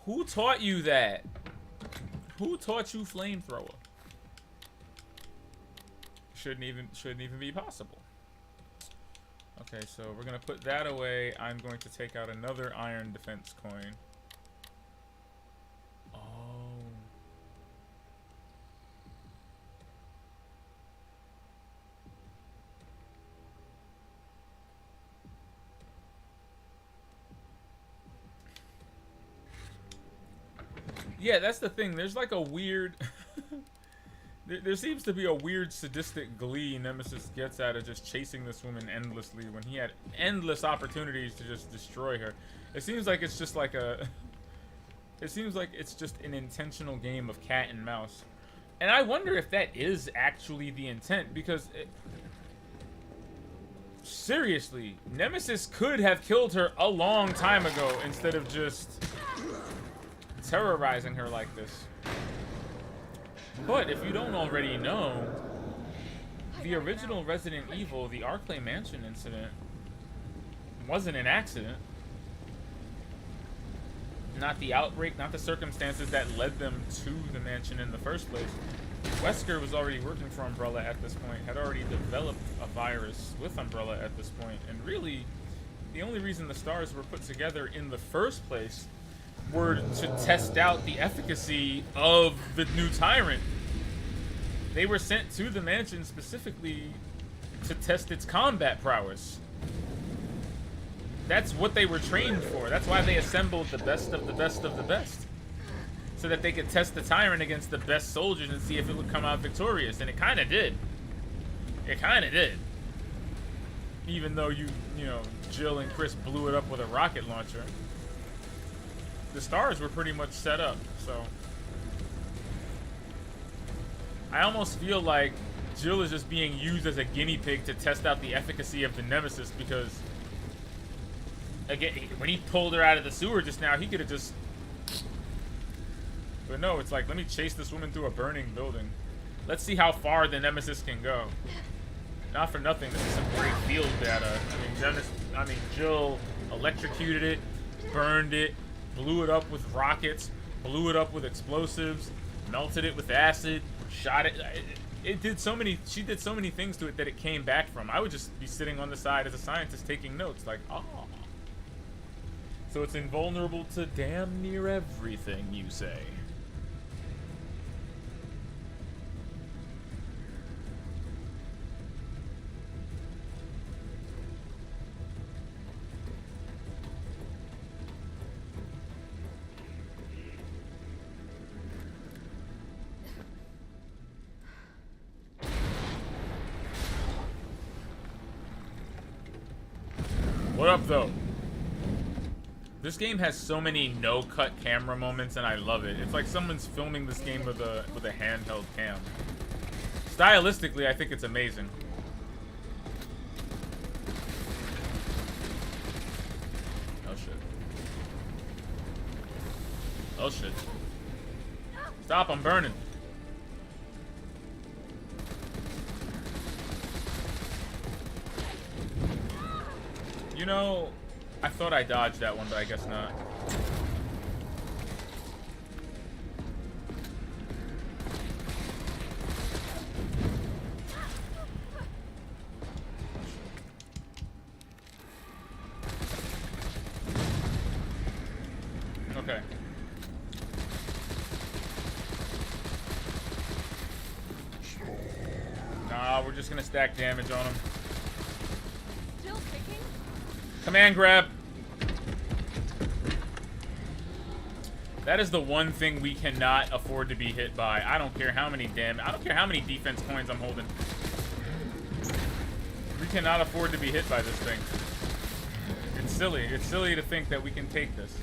Who taught you that? Who taught you flamethrower? Shouldn't even be possible. Okay, so we're gonna put that away. I'm going to take out another iron defense coin. Oh. Yeah, that's the thing. There's like a weird... there seems to be a weird sadistic glee Nemesis gets out of just chasing this woman endlessly when he had endless opportunities to just destroy her. It seems like it's just like a... It seems like it's just an intentional game of cat and mouse. And I wonder if that is actually the intent, because seriously, Nemesis could have killed her a long time ago instead of just terrorizing her like this. But if you don't already know, the original Resident Evil, the Arklay Mansion incident, wasn't an accident. Not the outbreak, not the circumstances that led them to the mansion in the first place. Wesker was already working for Umbrella at this point, had already developed a virus with Umbrella at this point, and really, the only reason the stars were put together in the first place were to test out the efficacy of the new tyrant. They were sent to the mansion specifically to test its combat prowess. That's what they were trained for. That's why they assembled the best of the best of the best. So that they could test the tyrant against the best soldiers and see if it would come out victorious. And it kind of did. It kind of did. Even though you know, Jill and Chris blew it up with a rocket launcher. The stars were pretty much set up, so. I almost feel like Jill is just being used as a guinea pig to test out the efficacy of the Nemesis, because again, when he pulled her out of the sewer just now, he could have just... But no, it's like, let me chase this woman through a burning building. Let's see how far the Nemesis can go. Not for nothing, this is some great field data. I mean, Jill electrocuted it, burned it, blew it up with rockets, blew it up with explosives, melted it with acid, shot it. It did so many, she did so many things to it that it came back from. I would just be sitting on the side as a scientist taking notes, like, oh. So it's invulnerable to damn near everything, you say. What up, though? This game has so many no-cut camera moments, and I love it. It's like someone's filming this game with a handheld cam. Stylistically, I think it's amazing. Oh shit. Oh shit. Stop, I'm burning. You know, I thought I dodged that one, but I guess not. Okay. Nah, we're just gonna stack damage on him. Command grab. That is the one thing we cannot afford to be hit by. I don't care how many defense coins I'm holding. We cannot afford to be hit by this thing. It's silly. It's silly to think that we can take this.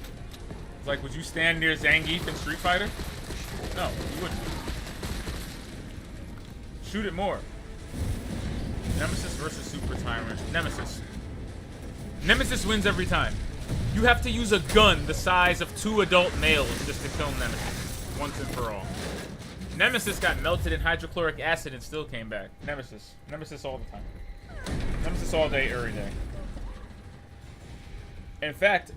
It's like, would you stand near Zangief in Street Fighter? No, you wouldn't. Shoot it more. Nemesis versus Super Tyrant. Nemesis. Nemesis wins every time. You have to use a gun the size of 2 adult males just to kill Nemesis, once and for all. Nemesis got melted in hydrochloric acid and still came back. Nemesis. Nemesis all the time. Nemesis all day, every day. In fact,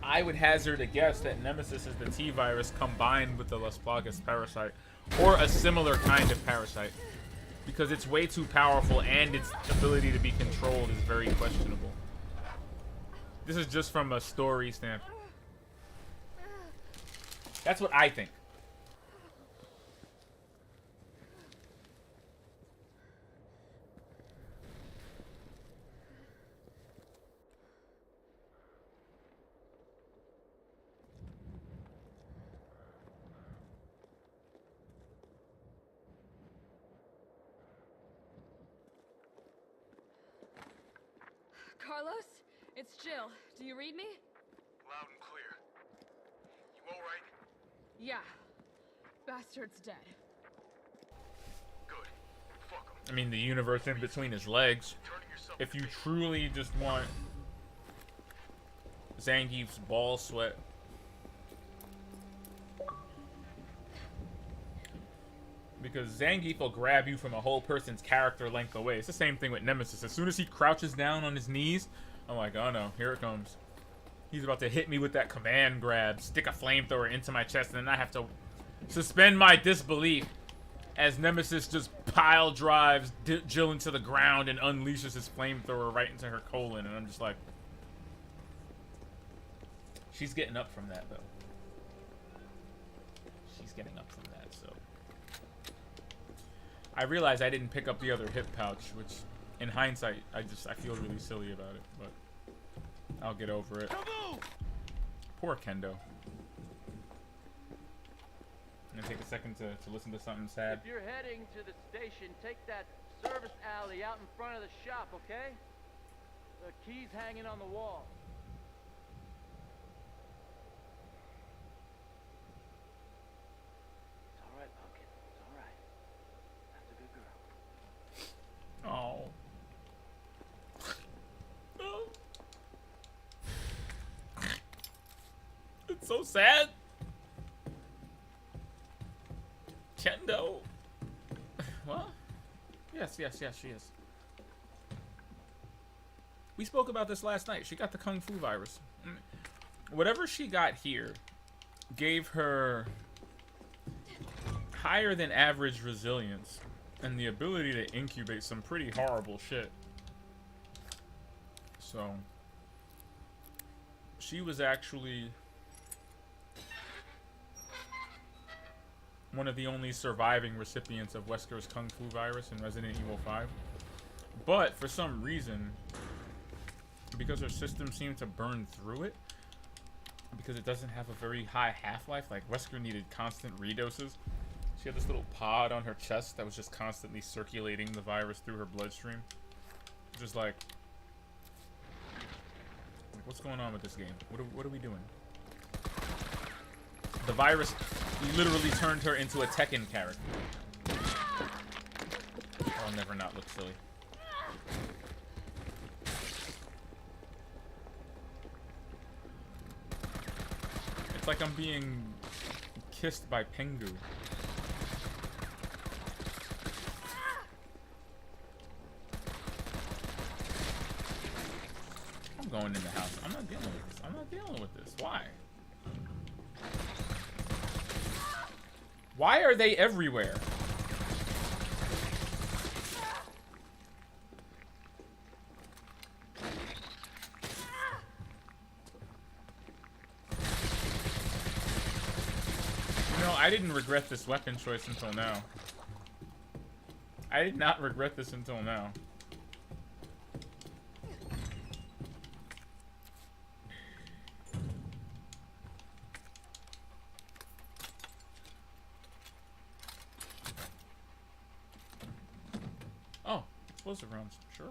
I would hazard a guess that Nemesis is the T-virus combined with the Las Plagas parasite, or a similar kind of parasite, because it's way too powerful and its ability to be controlled is very questionable. This is just from a story standpoint. That's what I think. Carlos, it's Jill. Do you read me? Loud and clear. You all right? Yeah. Bastard's dead. I mean, the universe in between his legs. If you truly just want Zangief's ball sweat. Because Zangief will grab you from a whole person's character length away. It's the same thing with Nemesis. As soon as he crouches down on his knees, I'm like, oh no, here it comes. He's about to hit me with that command grab, stick a flamethrower into my chest, and then I have to suspend my disbelief as Nemesis just pile drives Jill into the ground and unleashes his flamethrower right into her colon. And I'm just like, she's getting up from that, though. She's getting up from that, so. I realized I didn't pick up the other hip pouch, which, in hindsight, I feel really silly about it, but I'll get over it. Poor Kendo. I'm gonna take a second to listen to something sad. If you're heading to the station, take that service alley out in front of the shop, okay? The key's hanging on the wall. It's all right, Pumpkin. It's all right. That's a good girl. Oh. It's so sad. Kendo. What? Yes, she is. We spoke about this last night. She got the Kung Fu virus. Whatever she got here gave her higher than average resilience and the ability to incubate some pretty horrible shit. So, she was actually one of the only surviving recipients of Wesker's Kung Fu virus in Resident Evil 5. But for some reason, because her system seemed to burn through it, because it doesn't have a very high half-life, like Wesker needed constant redoses. She had this little pod on her chest that was just constantly circulating the virus through her bloodstream. Just like what's going on with this game? What are we doing? The virus literally turned her into a Tekken character. I'll never not look silly. It's like I'm being kissed by Pengu. I'm going in the house. I'm not dealing with this. I'm not dealing with this. Why? Why are they everywhere? You know, I didn't regret this weapon choice until now. I did not regret this until now. Oh, explosive rounds, sure.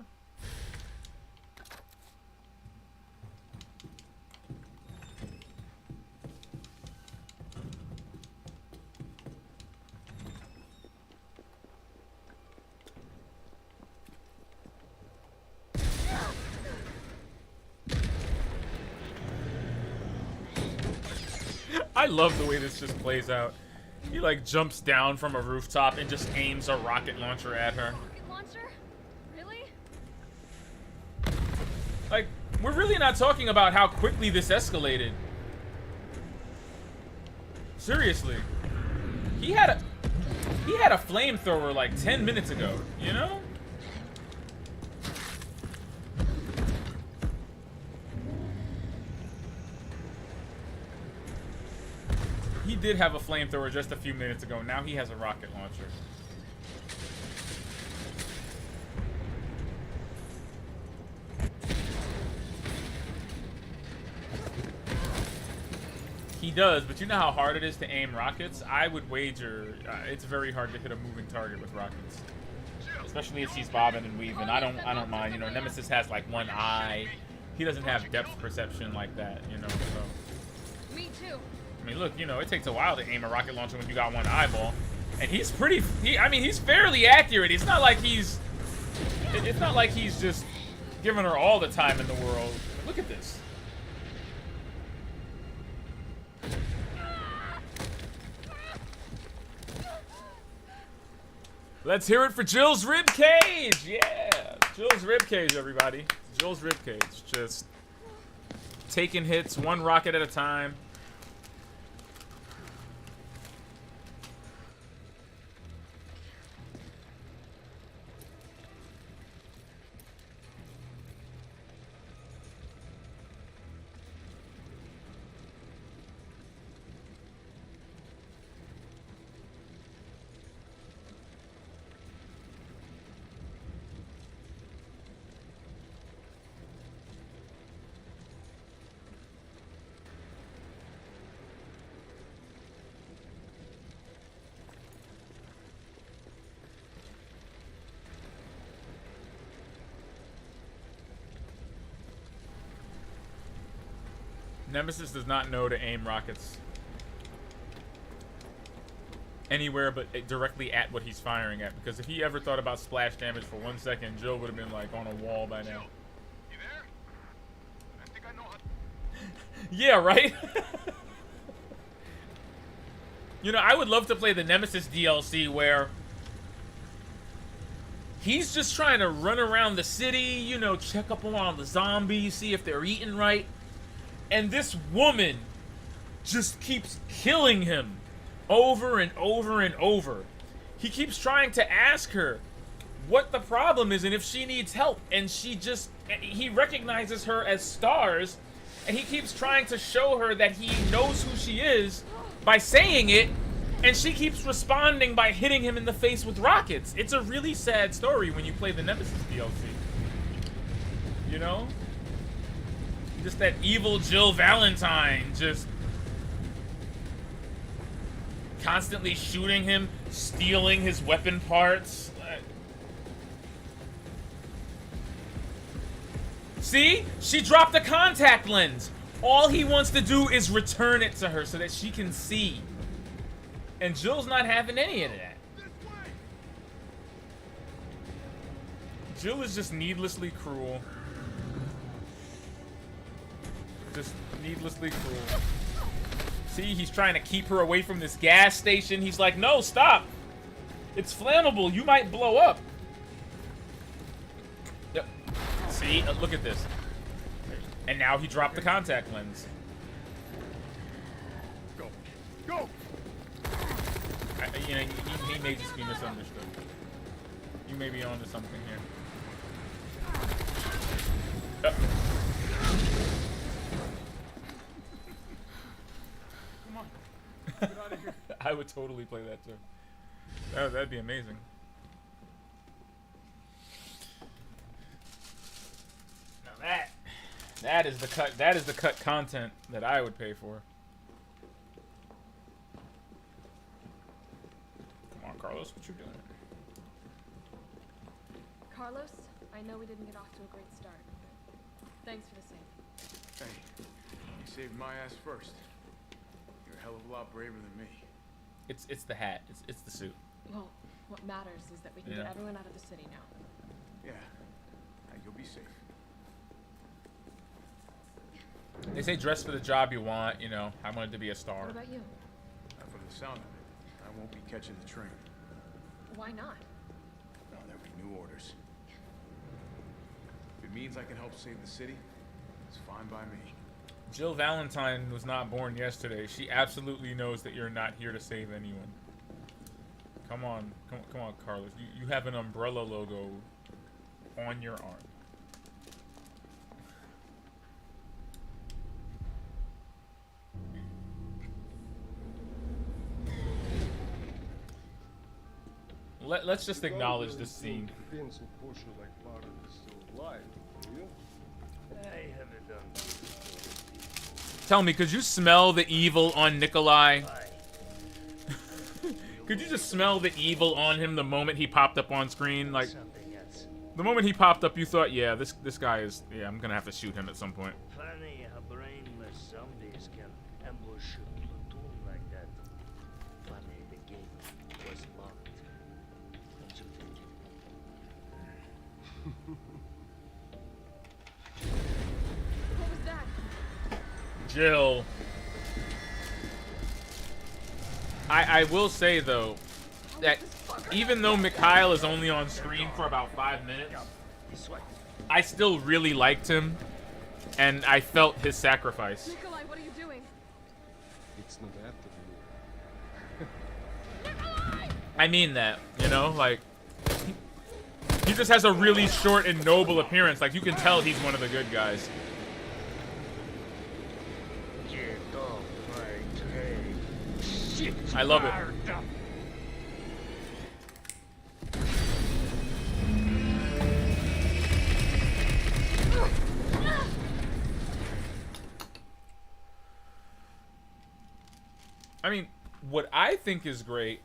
I love the way this just plays out. He like jumps down from a rooftop and just aims a rocket launcher at her. Rocket launcher? Really? Like, we're really not talking about how quickly this escalated. Seriously. He had a flamethrower like 10 minutes ago, you know? He did have a flamethrower just a few minutes ago. Now he has a rocket launcher. He does, but you know how hard it is to aim rockets? I would wager it's very hard to hit a moving target with rockets. Especially if she's bobbing and weaving. I don't mind, you know, Nemesis has like one eye. He doesn't have depth perception like that, you know, so. Me too. I mean, look, you know, it takes a while to aim a rocket launcher when you got one eyeball. And he's pretty, I mean, he's fairly accurate. It's not like he's just giving her all the time in the world. Look at this. Let's hear it for Jill's ribcage. Yeah, Jill's ribcage, everybody. Jill's ribcage. Just taking hits one rocket at a time. Nemesis does not know to aim rockets anywhere but directly at what he's firing at, because if he ever thought about splash damage for 1 second, Jill would have been like on a wall by now. You there? I think I know how. Yeah, right? You know, I would love to play the Nemesis DLC where he's just trying to run around the city, you know, check up on all the zombies, see if they're eating right. And this woman just keeps killing him over and over and over. He keeps trying to ask her what the problem is and if she needs help. And he recognizes her as Stars. And he keeps trying to show her that he knows who she is by saying it. And she keeps responding by hitting him in the face with rockets. It's a really sad story when you play the Nemesis DLC. You know? Just that evil Jill Valentine just constantly shooting him, stealing his weapon parts. See? She dropped the contact lens. All he wants to do is return it to her so that she can see. And Jill's not having any of that. Jill is just needlessly cruel. Just needlessly cruel. See, he's trying to keep her away from this gas station. He's like, no, stop. It's flammable. You might blow up. Yep. See, look at this. And now he dropped the contact lens. Go. Go! You know, he may just be misunderstood. You may be onto something here. Get out of here. I would totally play that too. That'd be amazing. Now that is the cut content that I would pay for. Come on, Carlos, what you doing? Carlos, I know we didn't get off to a great start. Thanks for the save. Hey, you saved my ass first. You're a hell of a lot braver than me. It's the hat. It's the suit. Well, what matters is that we can get everyone out of the city now. Yeah. You'll be safe. They say dress for the job you want. You know, I wanted to be a star. What about you? From the sound of it, I won't be catching the train. Why not? No, there'll be new orders. If it means I can help save the city, it's fine by me. Jill Valentine was not born yesterday. She absolutely knows that you're not here to save anyone. Come on, come on, Carlos. You have an umbrella logo on your arm. Let's just acknowledge this scene. Tell me, could you smell the evil on Nikolai? Could you just smell the evil on him the moment he popped up on screen? Like, the moment he popped up, you thought, yeah, this guy is, yeah, I'm gonna have to shoot him at some point. Funny how brainless zombies can ambush a platoon like that. Funny the game was What was that? Jill. I will say though that even though Mikhail is only on screen for about 5 minutes, I still really liked him, and I felt his sacrifice. Nikolai, what are you doing? It's not after Nikolai! I mean that, you know, like he just has a really short and noble appearance. Like you can tell he's one of the good guys. I love it. I mean, what I think is great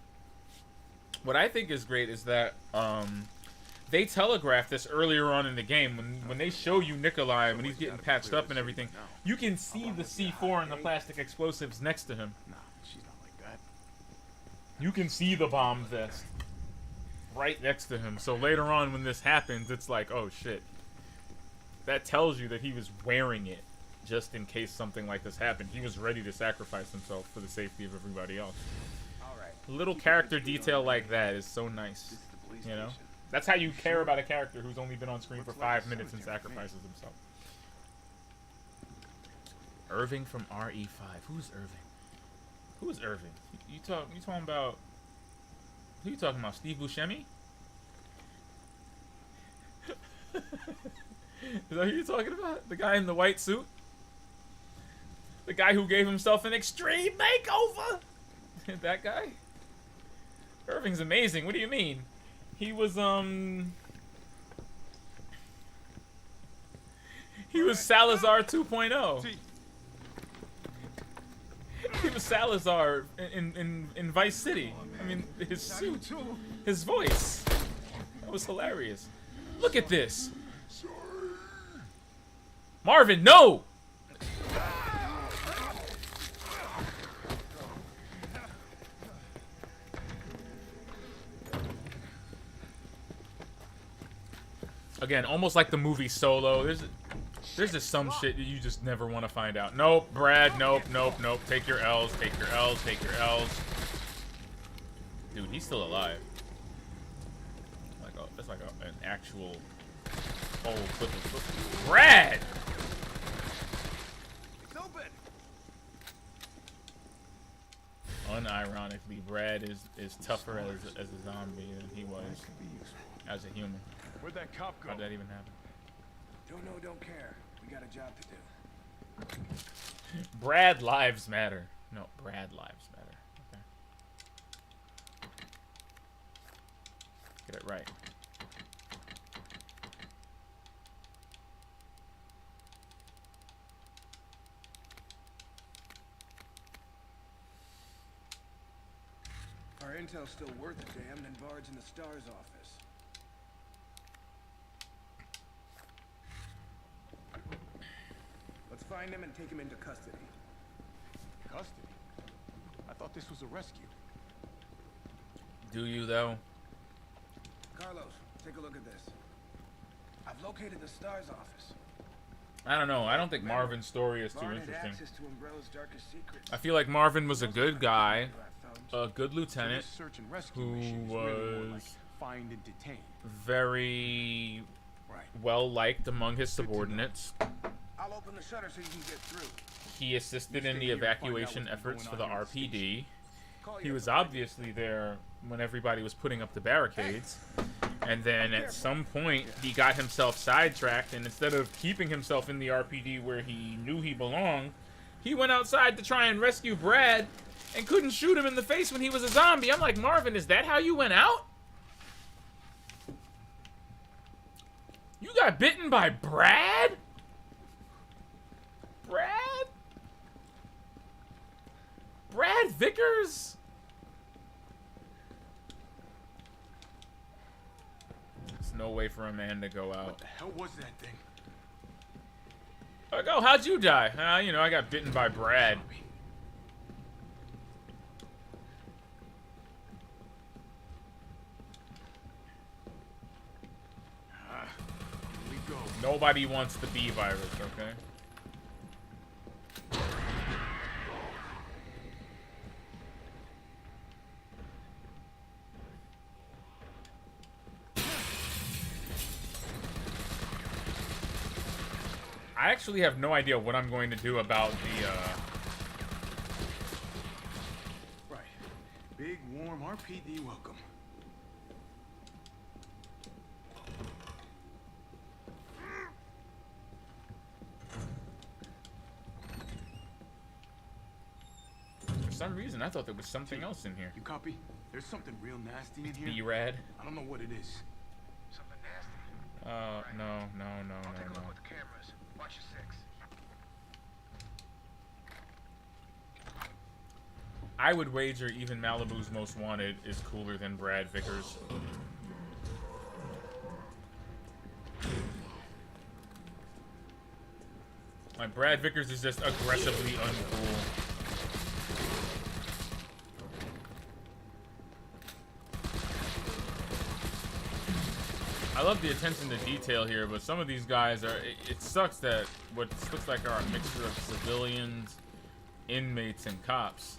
is that they telegraphed this earlier on in the game when they show you Nikolai when he's getting patched up and everything. You can see the C4 and the plastic explosives next to him. You can see the bomb vest right next to him. So later on when this happens, it's like, oh shit. That tells you that he was wearing it just in case something like this happened. He was ready to sacrifice himself for the safety of everybody else. A little character detail like that is so nice. You know? That's how you care about a character who's only been on screen for 5 minutes and sacrifices himself. Irving from RE5. Who's Irving? Who is Irving? You talking about? Who you talking about? Steve Buscemi? Is that who you're talking about? The guy in the white suit? The guy who gave himself an extreme makeover? That guy? Irving's amazing. What do you mean? He was he was Salazar 2.0. He was Salazar in Vice City. I mean, his suit, his voice. That was hilarious. Look at this. Marvin, no! Again, almost like the movie Solo. There's just some shit that you just never want to find out. Nope, Brad, nope. Take your L's, take your L's, take your L's. Dude, he's still alive. That's like an actual whole clip of Brad! It's open. Unironically, Brad is tougher as a zombie than he was as a human. Where'd that cop go? How'd that even happen? Don't know, don't care. We got a job to do. Brad lives matter. No, Brad lives matter. Okay. Get it right. Our intel's still worth a damn, then Bard's in the STARS office. Let's find him and take him into custody. Custody? I thought this was a rescue. Do you, though? Carlos, take a look at this. I've located the STARS office. I don't know. I don't think Marvin's story is too Bard had interesting. access to Umbrella's darkest secrets. I feel like Marvin was a good guy, a good lieutenant, So this search and rescue who mission is really more like was find and detain. very well liked among his subordinates. I'll open the shutter so you can get through. He assisted in the evacuation efforts for the RPD. He was obviously there when everybody was putting up the barricades. And then at some point, he got himself sidetracked, and instead of keeping himself in the RPD where he knew he belonged, he went outside to try and rescue Brad and couldn't shoot him in the face when he was a zombie. I'm like, Marvin, is that how you went out? You got bitten by Brad? Brad? Brad Vickers? There's no way for a man to go out. What the hell was that thing? Like, oh, how'd you die? You know, I got bitten by Brad. Nobody wants the bee virus, okay? I actually have no idea what I'm going to do about the, Right. Big, warm RPD welcome. For some reason, I thought there was something else in here. You copy? There's something real nasty in here. B-Rad. I don't know what it is. Something nasty. No. I'll take a look with the cameras. Watch your six. I would wager even Malibu's Most Wanted is cooler than Brad Vickers. Like, Brad Vickers is just aggressively uncool. I love the attention to detail here, but some of these guys are... It sucks that what looks like are a mixture of civilians, inmates, and cops.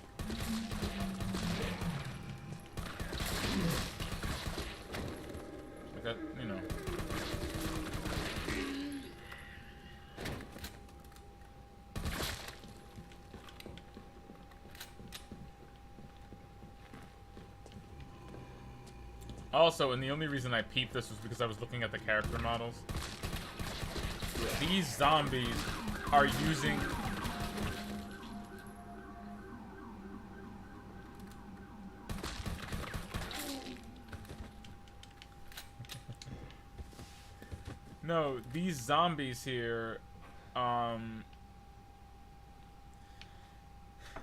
Like that, you know. Also, and the only reason I peeped this was because I was looking at the character models. These zombies are using... No, these zombies here,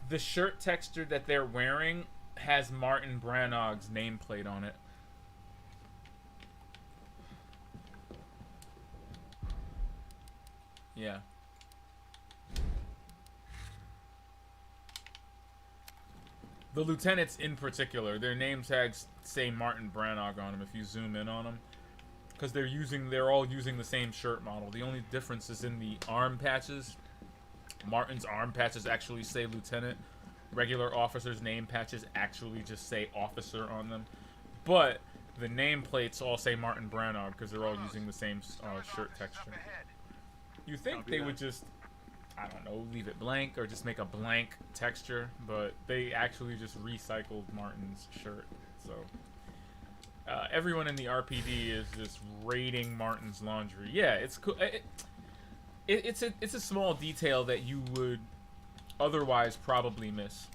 the shirt texture that they're wearing has Martin Brannog's nameplate on it. Yeah. The lieutenants in particular, their name tags say Martin Brannog on them if you zoom in on them. Because they're all using the same shirt model. The only difference is in the arm patches. Martin's arm patches actually say lieutenant. Regular officers' name patches actually just say officer on them. But the nameplates all say Martin Brannog because they're all using the same shirt texture. You think they would just, I don't know, leave it blank or just make a blank texture, but they actually just recycled Martin's shirt. So everyone in the RPD is just raiding Martin's laundry. Yeah, it's cool. It's a small detail that you would otherwise probably miss,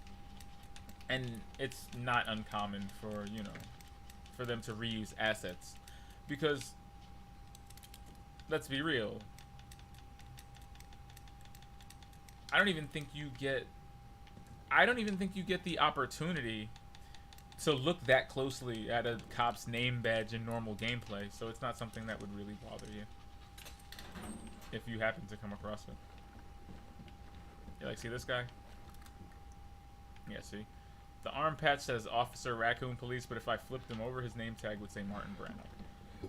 and it's not uncommon for, you know, for them to reuse assets, because let's be real, I don't even think you get the opportunity to look that closely at a cop's name badge in normal gameplay, so it's not something that would really bother you if you happen to come across it. Yeah, like, see this guy? Yeah, see? The arm patch says Officer Raccoon Police, but if I flipped him over, his name tag would say Martin Brannock.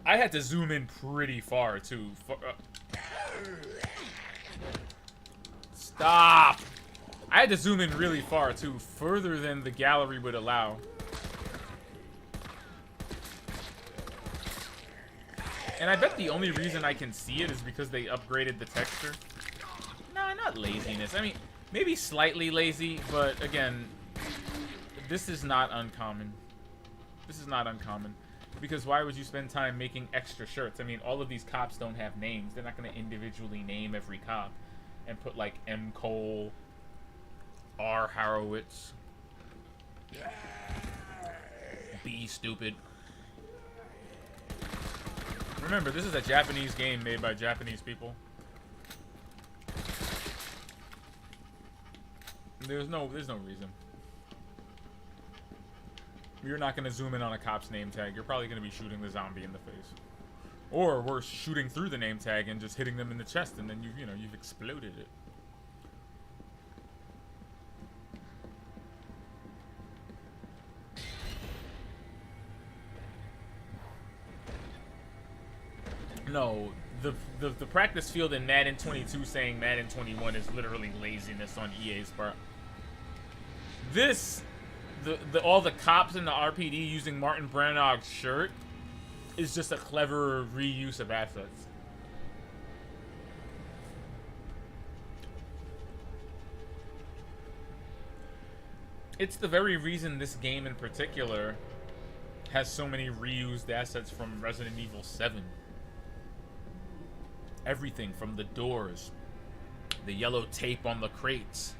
I had to zoom in pretty far, too. Stop! I had to zoom in really far, too, further than the gallery would allow. And I bet the only reason I can see it is because they upgraded the texture. Nah, not laziness. I mean, maybe slightly lazy, but again, this is not uncommon. This is not uncommon. Because why would you spend time making extra shirts? I mean, all of these cops don't have names. They're not going to individually name every cop and put, like, M. Cole, R. Harowitz, B. Stupid. Remember, this is a Japanese game made by Japanese people. There's no reason. You're not going to zoom in on a cop's name tag. You're probably going to be shooting the zombie in the face. Or worse, shooting through the name tag and just hitting them in the chest, and then you've exploded it. No, the practice field in Madden 22 saying Madden 21 is literally laziness on EA's part. This, all the cops in the RPD using Martin Brannog's shirt is just a clever reuse of assets. It's the very reason this game in particular has so many reused assets from Resident Evil 7. Everything from the doors, the yellow tape on the crates,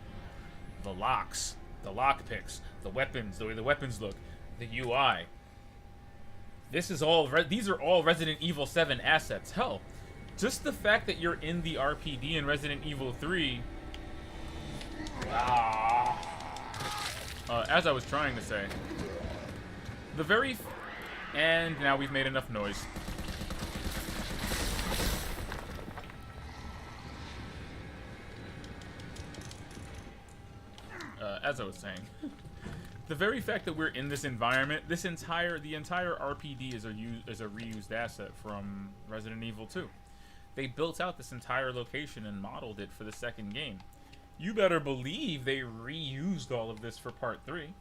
the locks, the lockpicks, the weapons, the way the weapons look, the UI. These are all Resident Evil 7 assets. Hell, just the fact that you're in the RPD in Resident Evil 3. As I was trying to say, and now we've made enough noise. As I was saying, the very fact that we're in this environment, the entire RPD is a reused asset from Resident Evil 2. They built out this entire location and modeled it for the second game. You better believe they reused all of this for part 3.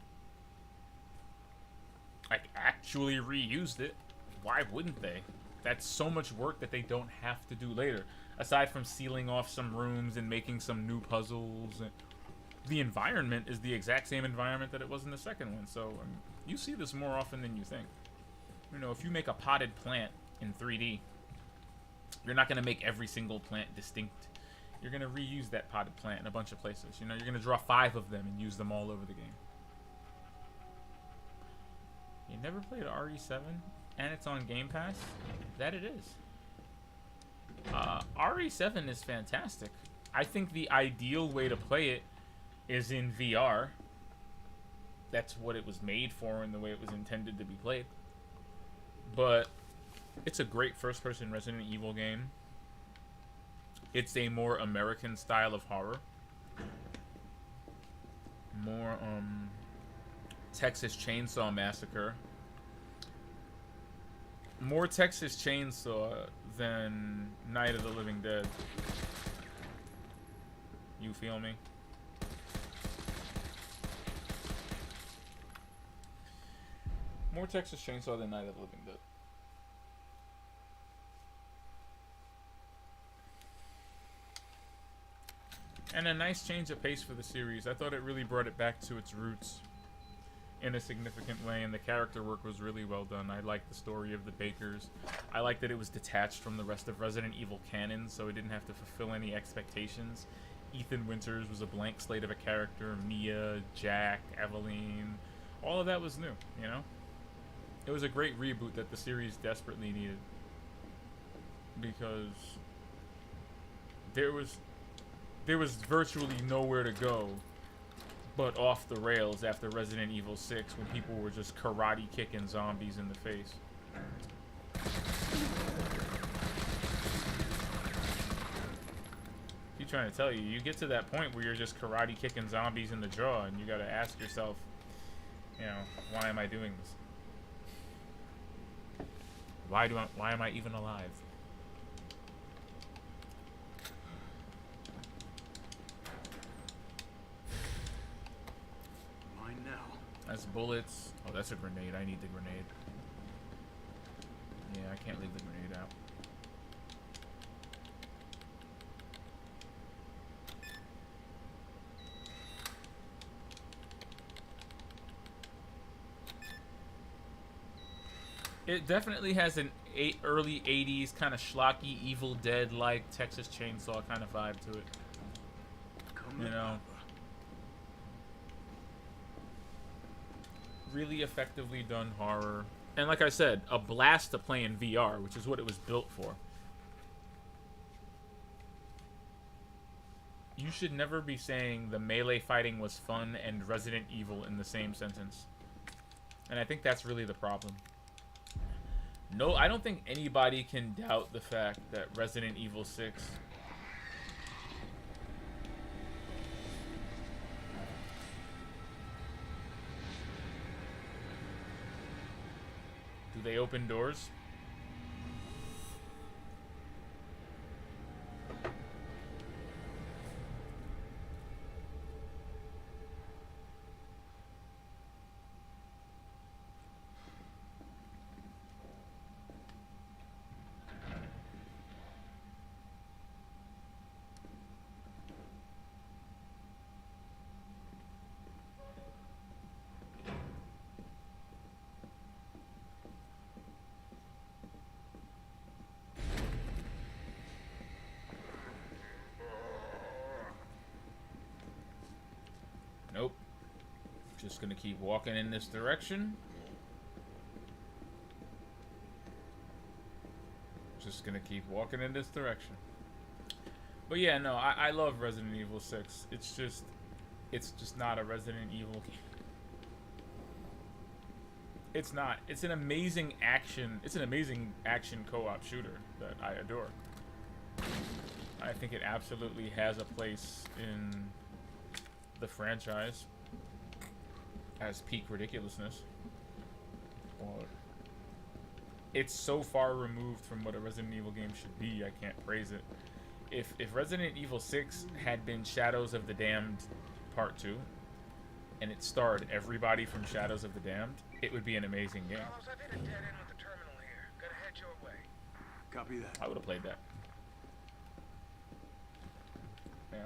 Like, actually reused it. Why wouldn't they? That's so much work that they don't have to do later. Aside from sealing off some rooms and making some new puzzles. The environment is the exact same environment that it was in the second one. So, I mean, you see this more often than you think. You know, if you make a potted plant in 3D, you're not going to make every single plant distinct. You're going to reuse that potted plant in a bunch of places. You know, you're going to draw 5 of them and use them all over the game. You never played RE7 and it's on Game Pass? That it is. RE7 is fantastic. I think the ideal way to play it is in VR. That's what it was made for and the way it was intended to be played. But it's a great first-person Resident Evil game. It's a more American style of horror. More, Texas Chainsaw Massacre. More Texas Chainsaw than Night of the Living Dead. You feel me? More Texas Chainsaw than Night of the Living Dead. And a nice change of pace for the series. I thought it really brought it back to its roots in a significant way, and the character work was really well done. I liked the story of the Bakers. I liked that it was detached from the rest of Resident Evil canon, so it didn't have to fulfill any expectations. Ethan Winters was a blank slate of a character. Mia, Jack, Evelyn, all of that was new, you know? It was a great reboot that the series desperately needed. Because there was virtually nowhere to go but off the rails after Resident Evil 6 when people were just karate kicking zombies in the face. Keep trying to tell you, you get to that point where you're just karate kicking zombies in the jaw and you gotta ask yourself, you know, why am I doing this? Why am I even alive? Mine now. That's bullets. Oh, that's a grenade. I need the grenade. Yeah, I can't leave the grenade out. It definitely has an early 80s kind of schlocky, Evil Dead-like Texas Chainsaw kind of vibe to it. You know? Really effectively done horror. And like I said, a blast to play in VR, which is what it was built for. You should never be saying the melee fighting was fun and Resident Evil in the same sentence. And I think that's really the problem. No, I don't think anybody can doubt the fact that Resident Evil 6 do they open doors? Just gonna keep walking in this direction. Just gonna keep walking in this direction. But yeah, no, I love Resident Evil 6. It's just not a Resident Evil game. It's not. It's an amazing action co-op shooter that I adore. I think it absolutely has a place in the franchise as peak ridiculousness. But it's so far removed from what a Resident Evil game should be, I can't praise it. If Resident Evil 6 had been Shadows of the Damned Part 2, and it starred everybody from Shadows of the Damned, it would be an amazing game. Carlos, I've hit a dead end with the terminal here. Gotta head your way. Copy that. I would have played that. Yeah.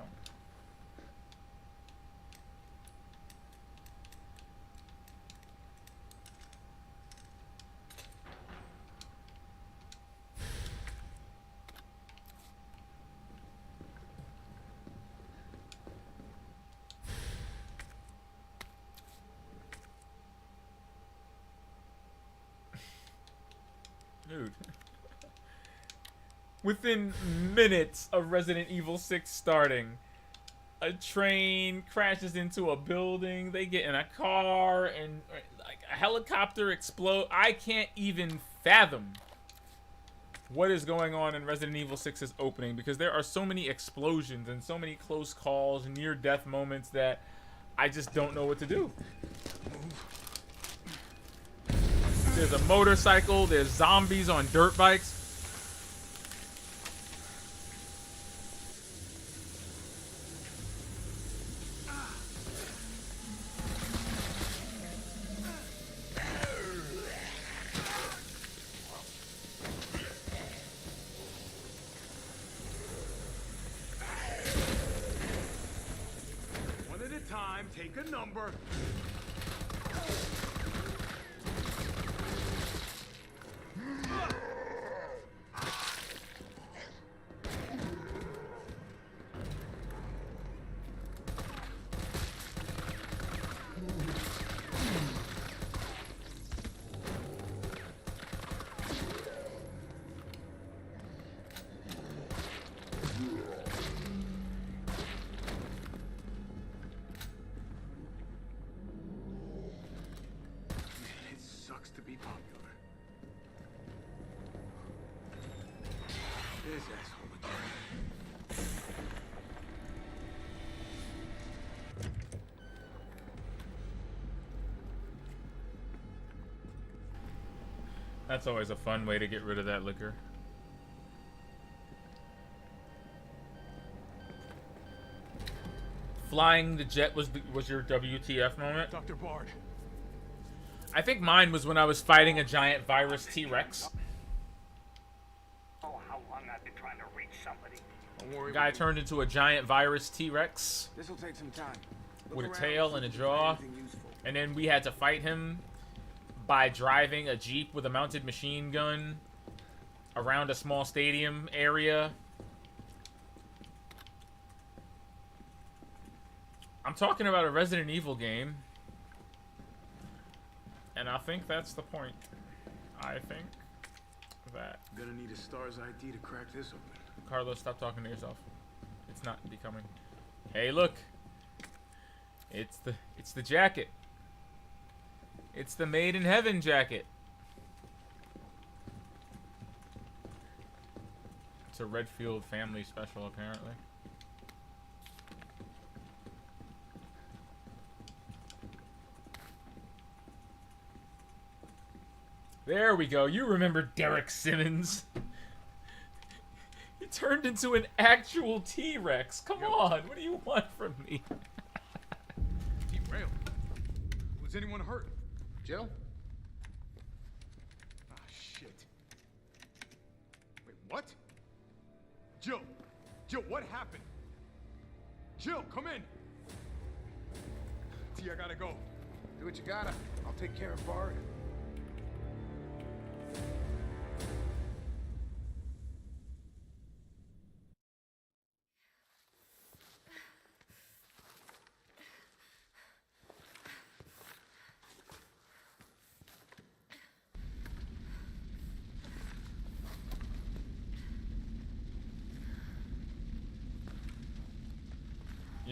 Dude. Within minutes of Resident Evil 6 starting, a train crashes into a building, they get in a car, and like a helicopter explodes. I can't even fathom what is going on in Resident Evil 6's opening, because there are so many explosions and so many close calls, near-death moments that I just don't know what to do. There's a motorcycle, there's zombies on dirt bikes. One at a time, take a number. It sucks to be popular. This asshole again. That's always a fun way to get rid of that liquor. Flying the jet was your WTF moment? Dr. Bard. I think mine was when I was fighting a giant virus T-Rex. Oh, how long I've been trying to reach somebody. Don't worry. Guy turned into a giant virus T-Rex This'll take some time. with a tail and a jaw. And then we had to fight him by driving a Jeep with a mounted machine gun around a small stadium area. I'm talking about a Resident Evil game. And I think that's the point. I think that... Gonna need a STARS ID to crack this open. Carlos, stop talking to yourself. It's not becoming... Hey, look! It's the jacket. It's the Made in Heaven jacket. It's a Redfield family special, apparently. There we go. You remember Derek Simmons. He turned into an actual T-Rex. Come on. What do you want from me? Derailed. Was anyone hurt? Jill? Ah, shit. Wait, what? Jill! Jill, what happened? Jill, come in! T, I gotta go. Do what you gotta. I'll take care of Bard.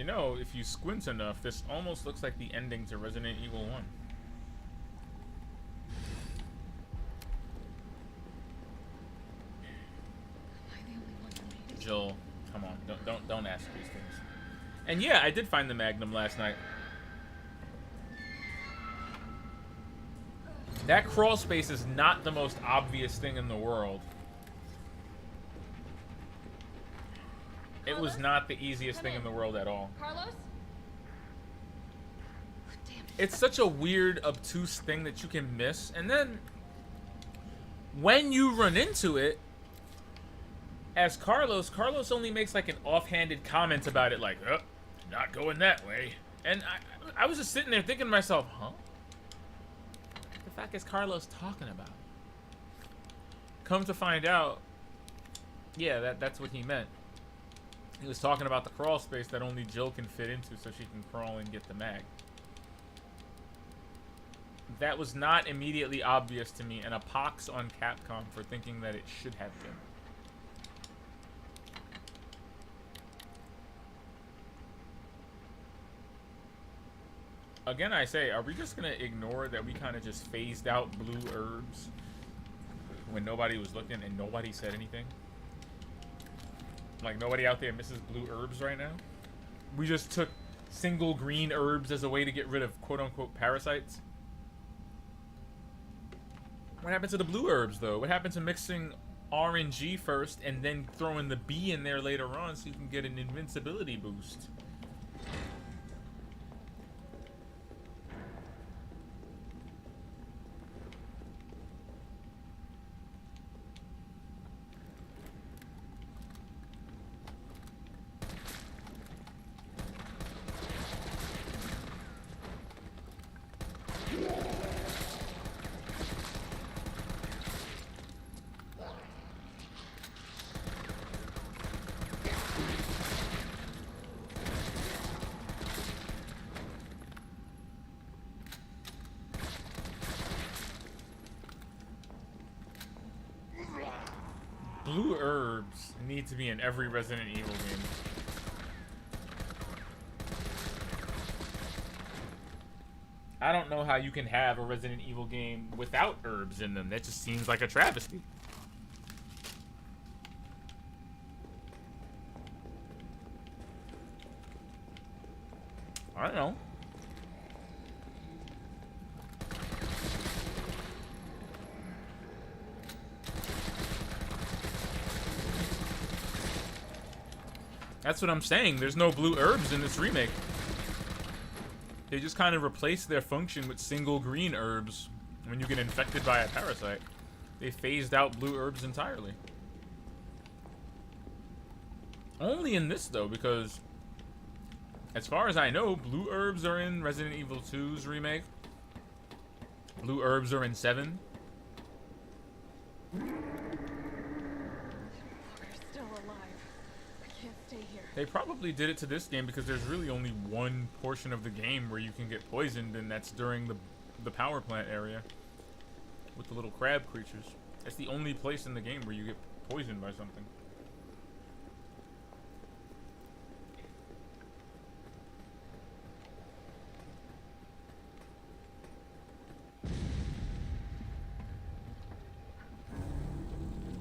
you know, if you squint enough, this almost looks like the ending to Resident Evil 1. Jill, come on, don't ask these things. And yeah, I did find the Magnum last night. That crawl space is not the most obvious thing in the world. It was not the easiest thing in the world at all. Carlos? It's such a weird, obtuse thing that you can miss, and then when you run into it, as Carlos only makes like an offhanded comment about it, like, oh, not going that way. And I was just sitting there thinking to myself, huh? What the fuck is Carlos talking about? Come to find out, yeah, that's what he meant. He was talking about the crawl space that only Jill can fit into so she can crawl and get the mag. That was not immediately obvious to me, and a pox on Capcom for thinking that it should have been. Again, I say, are we just gonna ignore that we kind of just phased out blue herbs when nobody was looking and nobody said anything? Like, nobody out there misses blue herbs right now? We just took single green herbs as a way to get rid of quote-unquote parasites? What happened to the blue herbs, though? What happened to mixing R and G first and then throwing the B in there later on so you can get an invincibility boost? Blue herbs need to be in every Resident Evil game. I don't know how you can have a Resident Evil game without herbs in them. That just seems like a travesty. I don't know. That's what I'm saying. There's no blue herbs in this remake. They just kind of replaced their function with single green herbs when you get infected by a parasite. They phased out blue herbs entirely. Only in this, though, because as far as I know, blue herbs are in Resident Evil 2's remake. Blue herbs are in 7. They probably did it to this game because there's really only one portion of the game where you can get poisoned, and that's during the power plant area with the little crab creatures. That's the only place in the game where you get poisoned by something.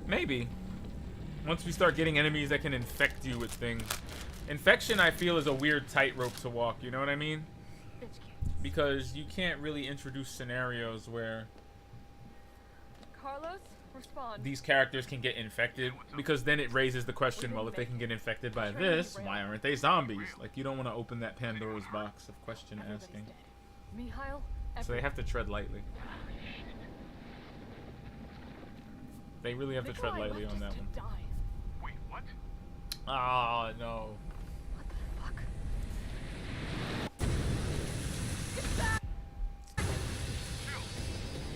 Maybe. Once we start getting enemies that can infect you with things. Infection, I feel, is a weird tightrope to walk, you know what I mean? Because you can't really introduce scenarios where Carlos, respond. these characters can get infected, because then it raises the question, well, if they can get infected by this, why aren't they zombies? Like, you don't want to open that Pandora's box of question asking. So they have to tread lightly. They really have to tread lightly on that one. Wait, what? Ah, no. What the fuck?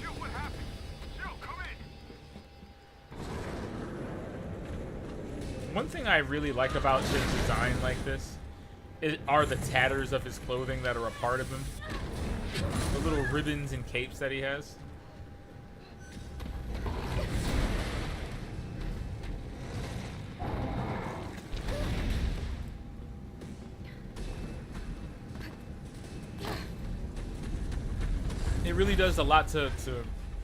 Jill, what happened? Jill, come in! One thing I really like about his design like this are the tatters of his clothing that are a part of him. The little ribbons and capes that he has. it really does a lot to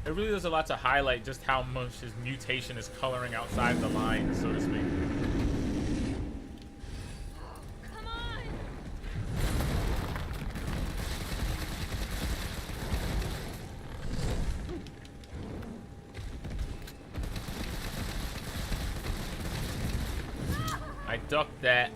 it really does a lot to highlight just how much his mutation is coloring outside the lines, so to speak. Come on! I ducked that.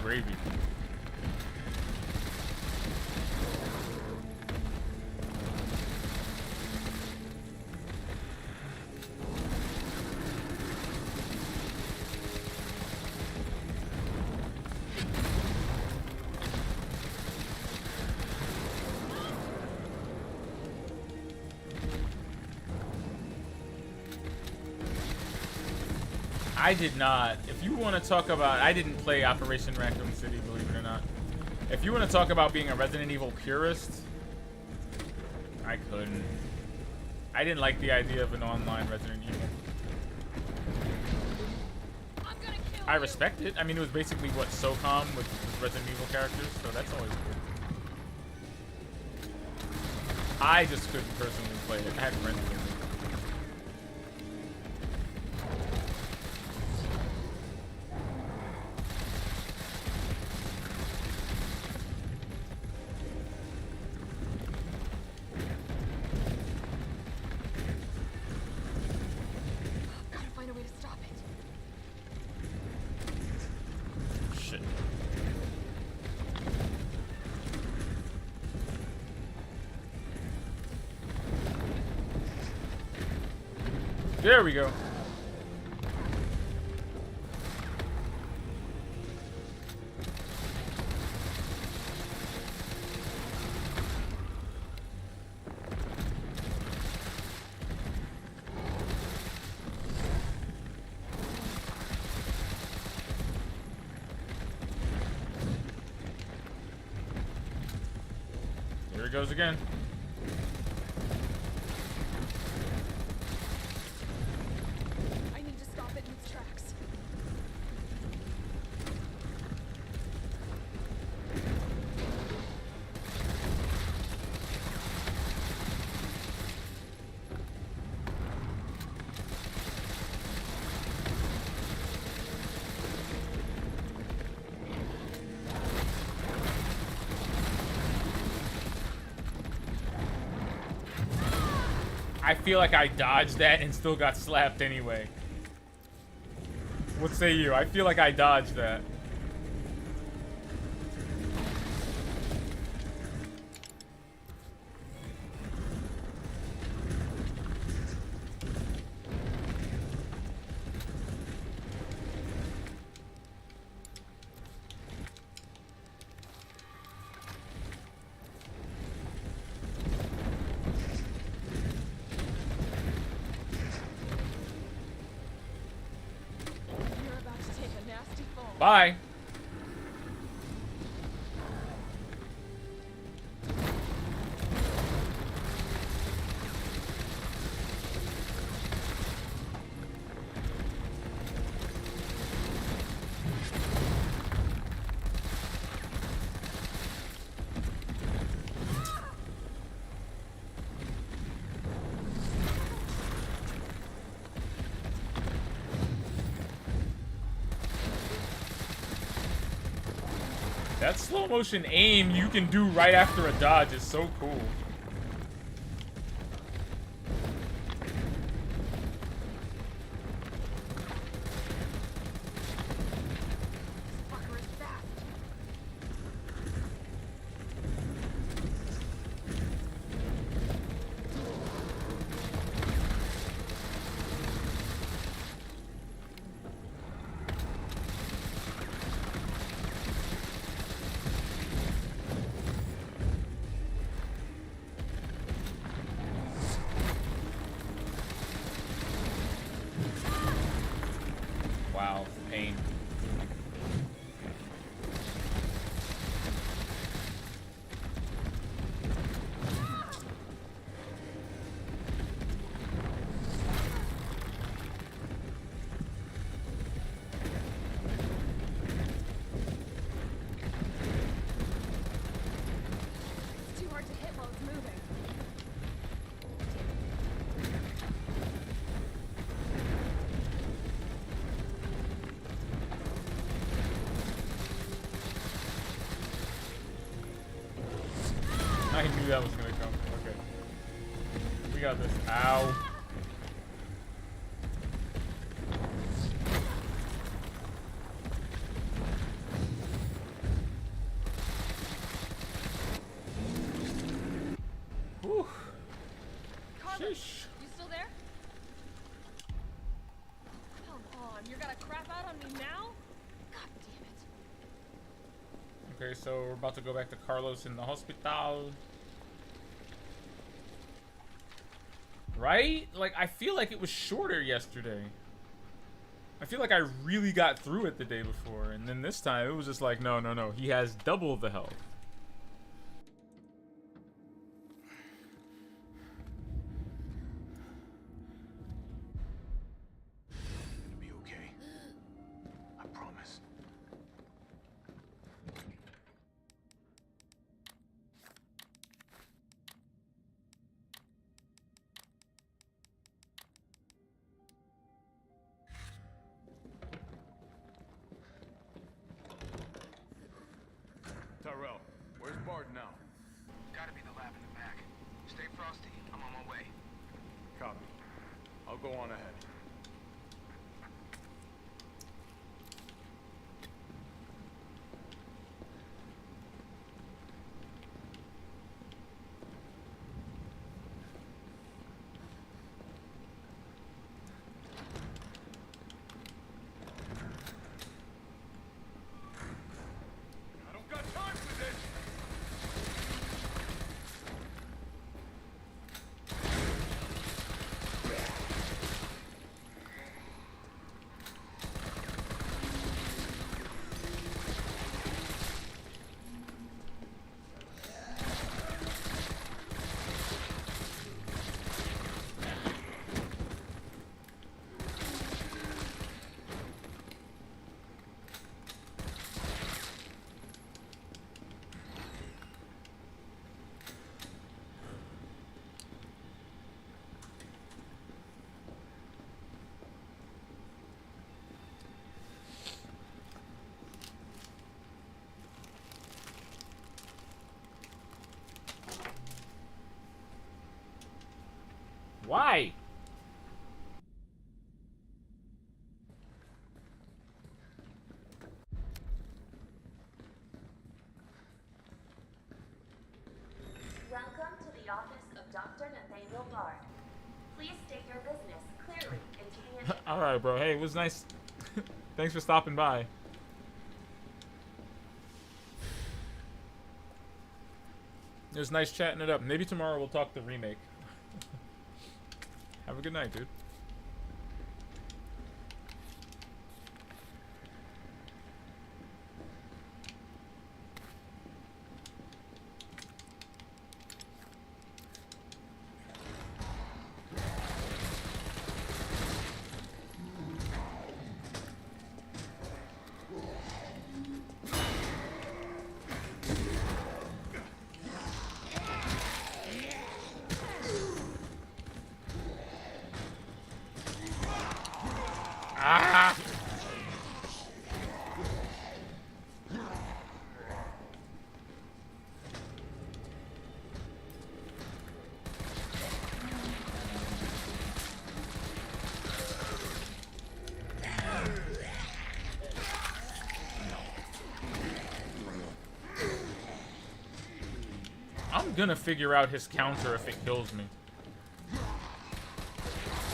Gravy. I did not. If you want to talk about, I didn't play Operation Raccoon City, believe it or not. If you want to talk about being a Resident Evil purist, I couldn't. I didn't like the idea of an online Resident Evil. I respect it. I mean, it was basically what SOCOM with Resident Evil characters, so that's always good. I just couldn't personally play it. I had friends with it. Gotta find a way to stop it. Shit. There we go. Here it goes again. I need to stop it in its tracks. I feel like I dodged that and still got slapped anyway. What say you? I feel like I dodged that. You're about to take a nasty fall. Bye. That slow motion aim you can do right after a dodge is so cool. insane. It's too hard to hit while it's moving. I knew that was gonna come. Okay. We got this. Ow. Whew. Carlos, Sheesh. you still there? Come on, you're gonna crap out on me now? God damn it. Okay, so we're about to go back to Carlos in the hospital. Right? Like, I feel like it was shorter yesterday. I feel like I really got through it the day before, and then this time it was just like, no, no, no. He has double the health. It'll be okay. I promise. Tyrell, where's Bard now? Gotta be the lab in the back. Stay frosty. I'm on my way. Copy. I'll go on ahead. I don't got time for this! Why? Welcome to the office of Dr. Nathaniel Bard. Please state your business clearly into the All right, bro. Hey, it was nice. Thanks for stopping by. It was nice chatting it up. Maybe tomorrow we'll talk the remake. Have a good night, dude. Ah! I'm gonna figure out his counter if it kills me.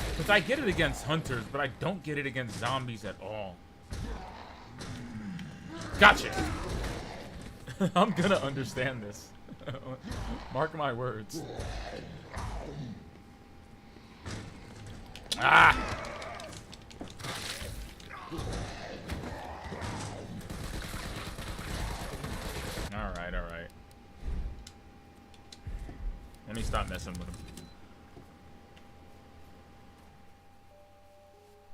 Because I get it against hunters, but I don't get it against zombies at all. Gotcha! I'm gonna understand this. Mark my words. Ah! Let me stop messing with him.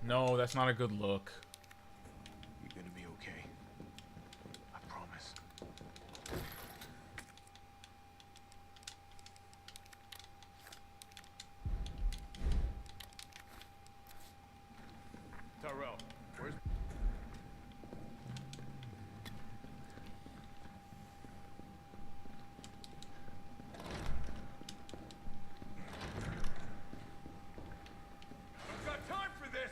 No, that's not a good look. You're gonna be okay. I promise. Tyrell, where's... I've got time for this!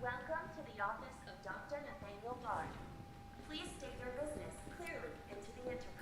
Welcome to the office of Dr. Nathaniel Bard. Please state your business clearly into the intercom.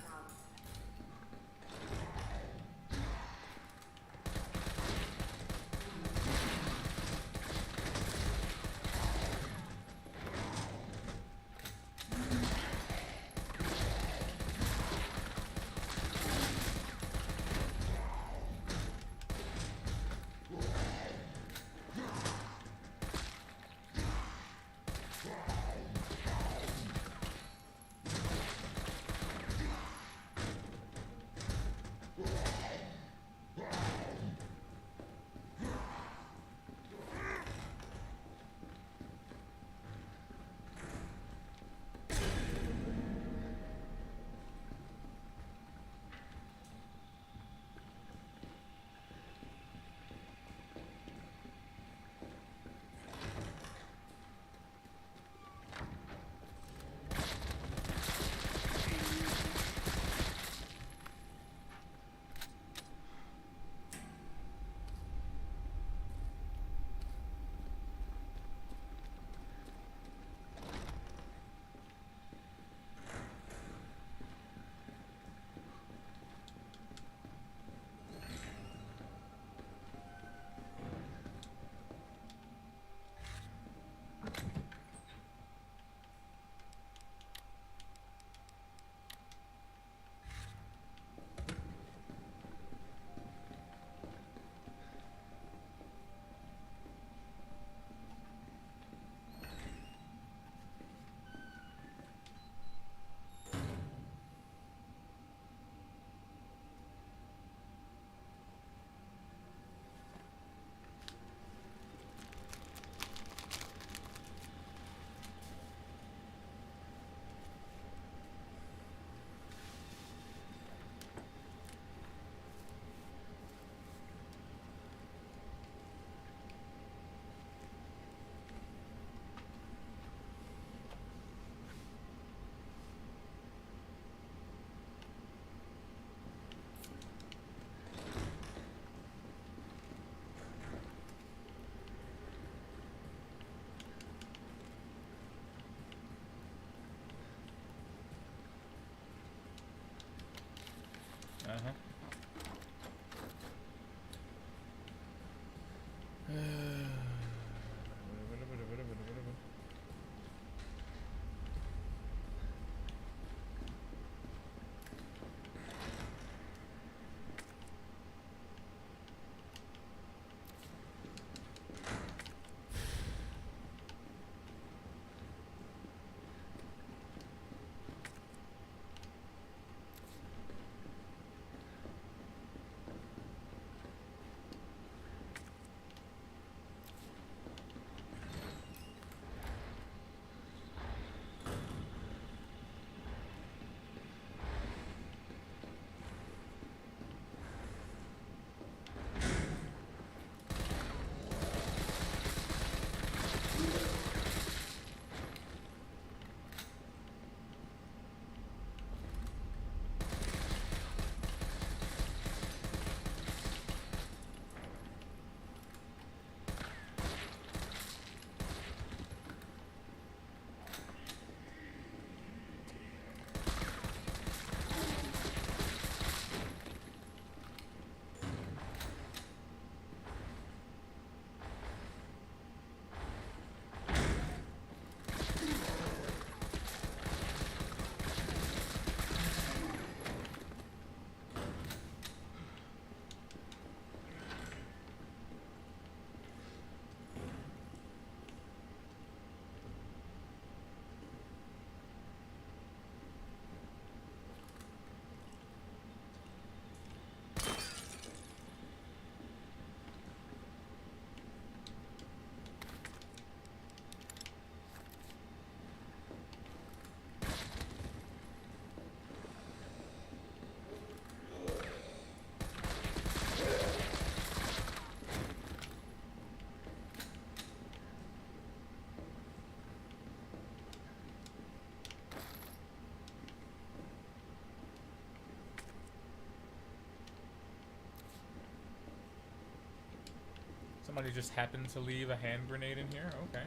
Somebody just happened to leave a hand grenade in here? Okay.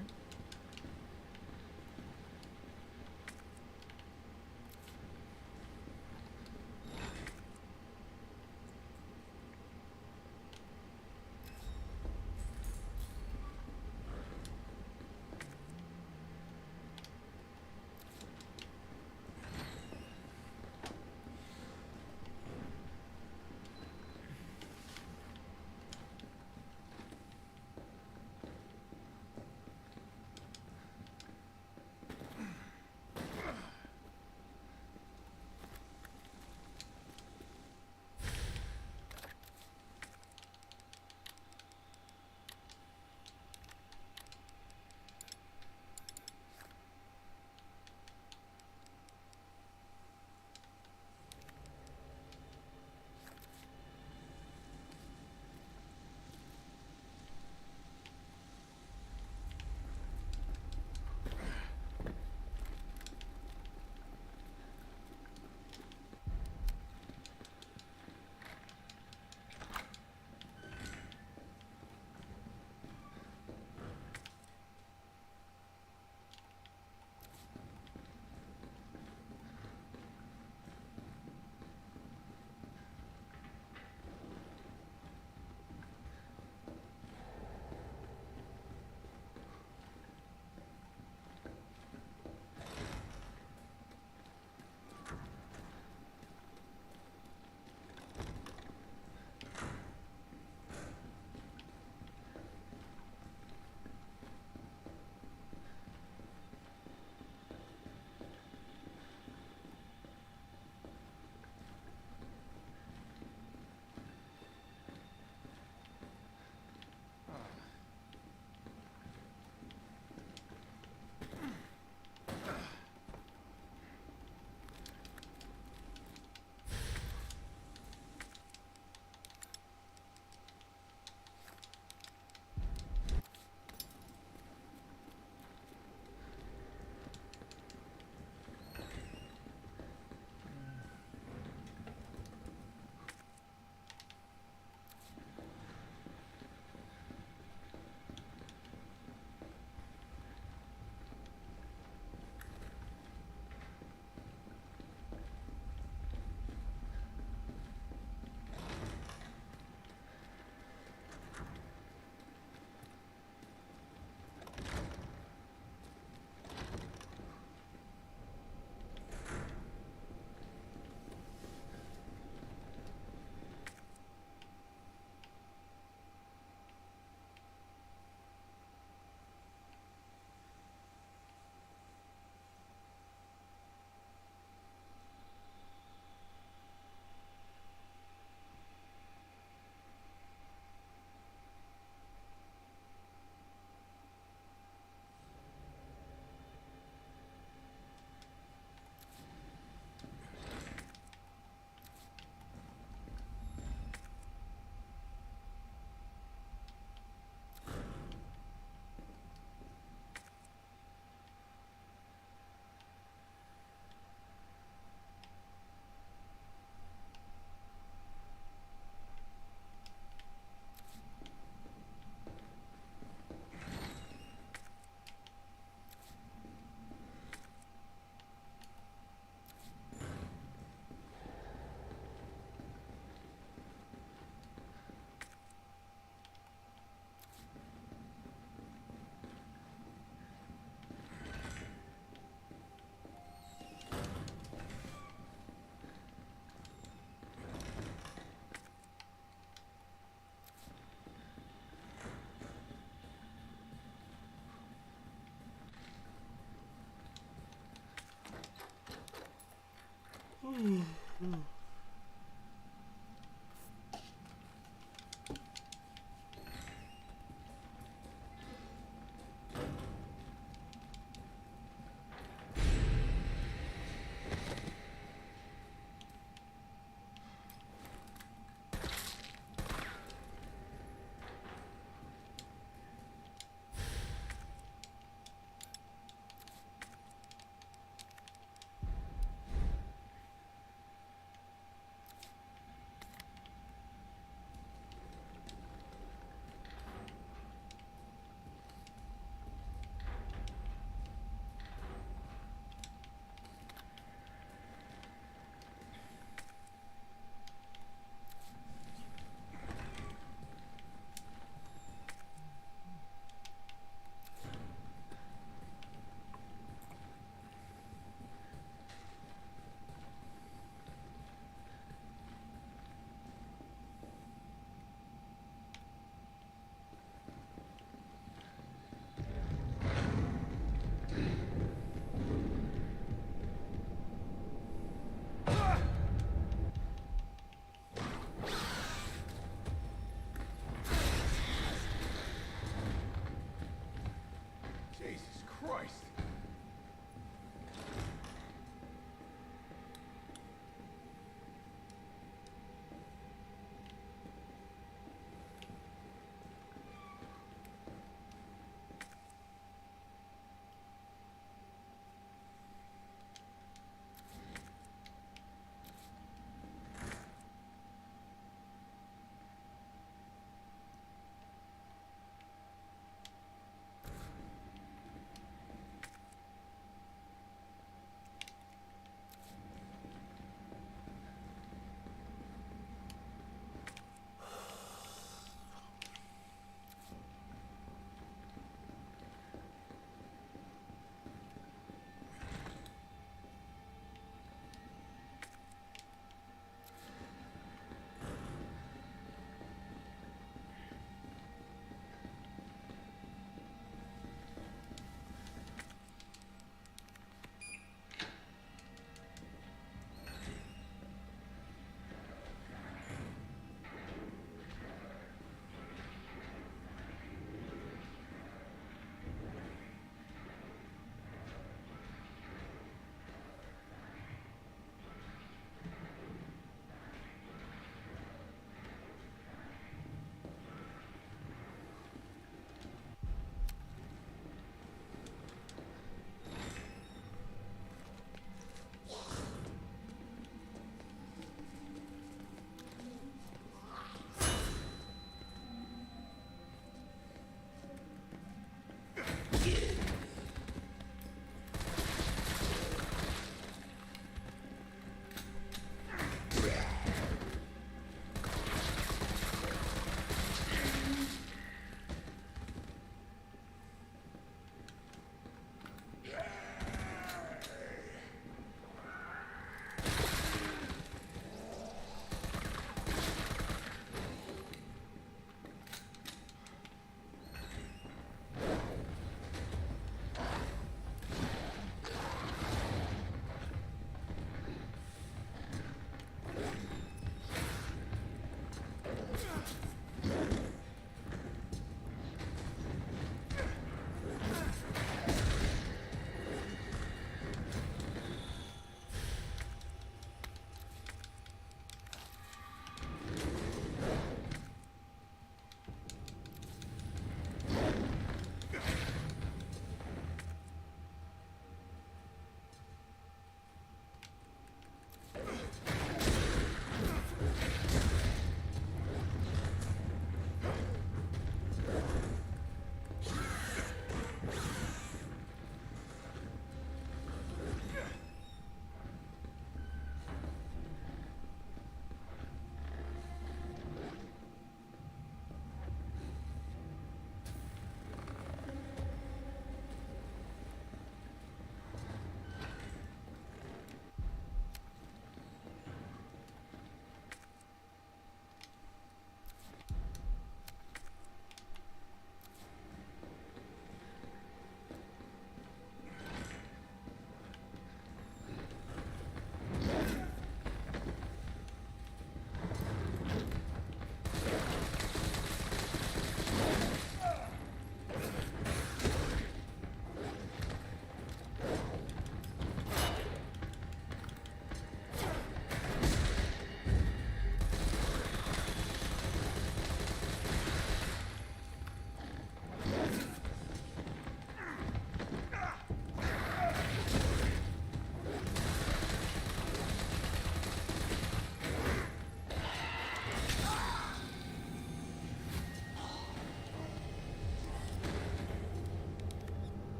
Christ!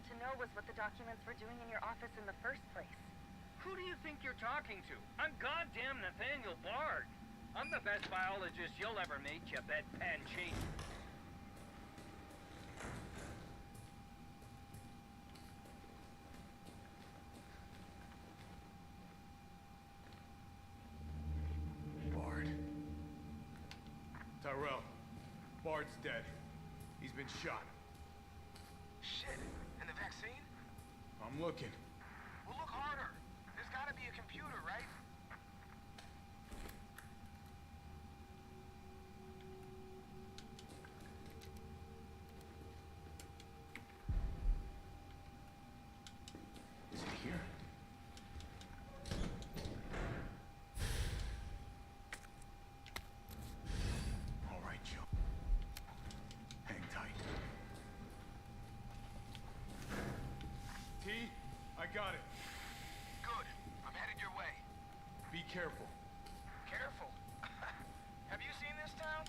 wanted to know was what the documents were doing in your office in the first place. Who do you think you're talking to? I'm goddamn Nathaniel Bard. I'm the best biologist you'll ever meet, you bedpan cheat. Bard. Tyrell. Bard's dead. He's been shot. Shit. And the vaccine? I'm looking. Well, look harder. There's gotta be a computer, right? Is it here? All right, Joe. Hang tight. T, I got it. Good. I'm headed your way. Be careful. Careful. Have you seen this town?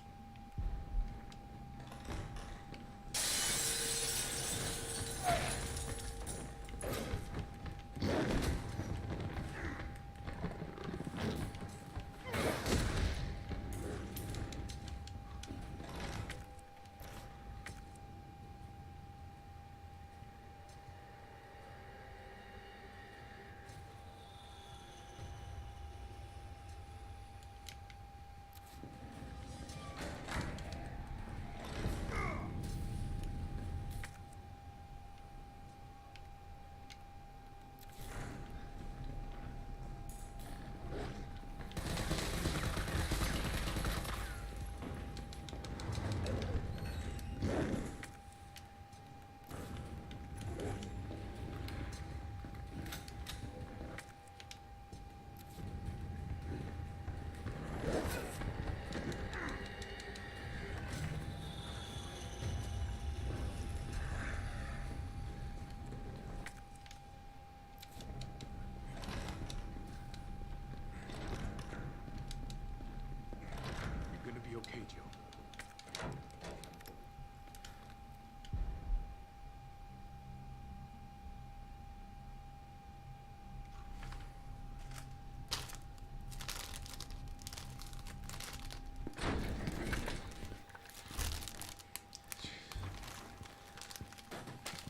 You're gonna be okay, Joe.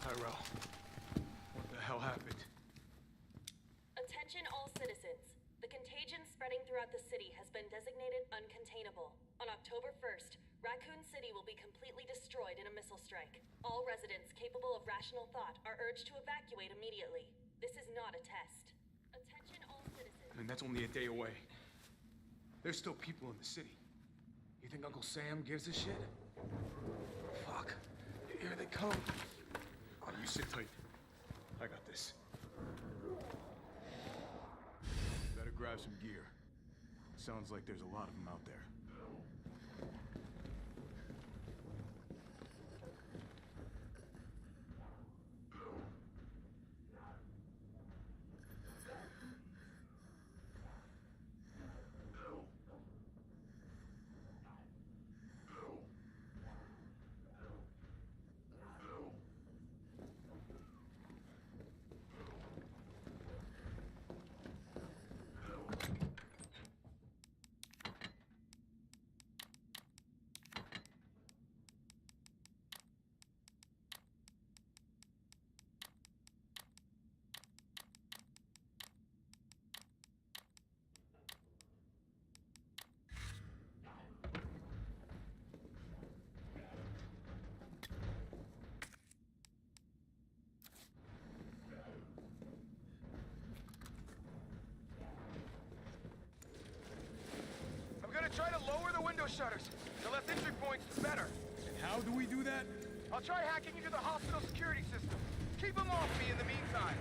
Tyrell, what the hell happened? Attention all citizens. The contagion spreading throughout the city has been designated uncontainable. On October 1st, Raccoon City will be completely destroyed in a missile strike. All residents capable of rational thought are urged to evacuate immediately. This is not a test. Attention all citizens. I mean, that's only a day away. There's still people in the city. You think Uncle Sam gives a shit? Fuck. Here they come. Oh, you sit tight. I got this. Better grab some gear. Sounds like there's a lot of them out there. Try to lower the window shutters. The left entry point's better. And how do we do that? I'll try hacking into the hospital security system. Keep them off me in the meantime.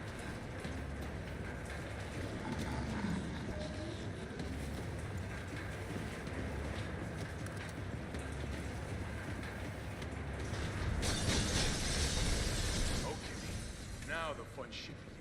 Okay, now the fun shit begins.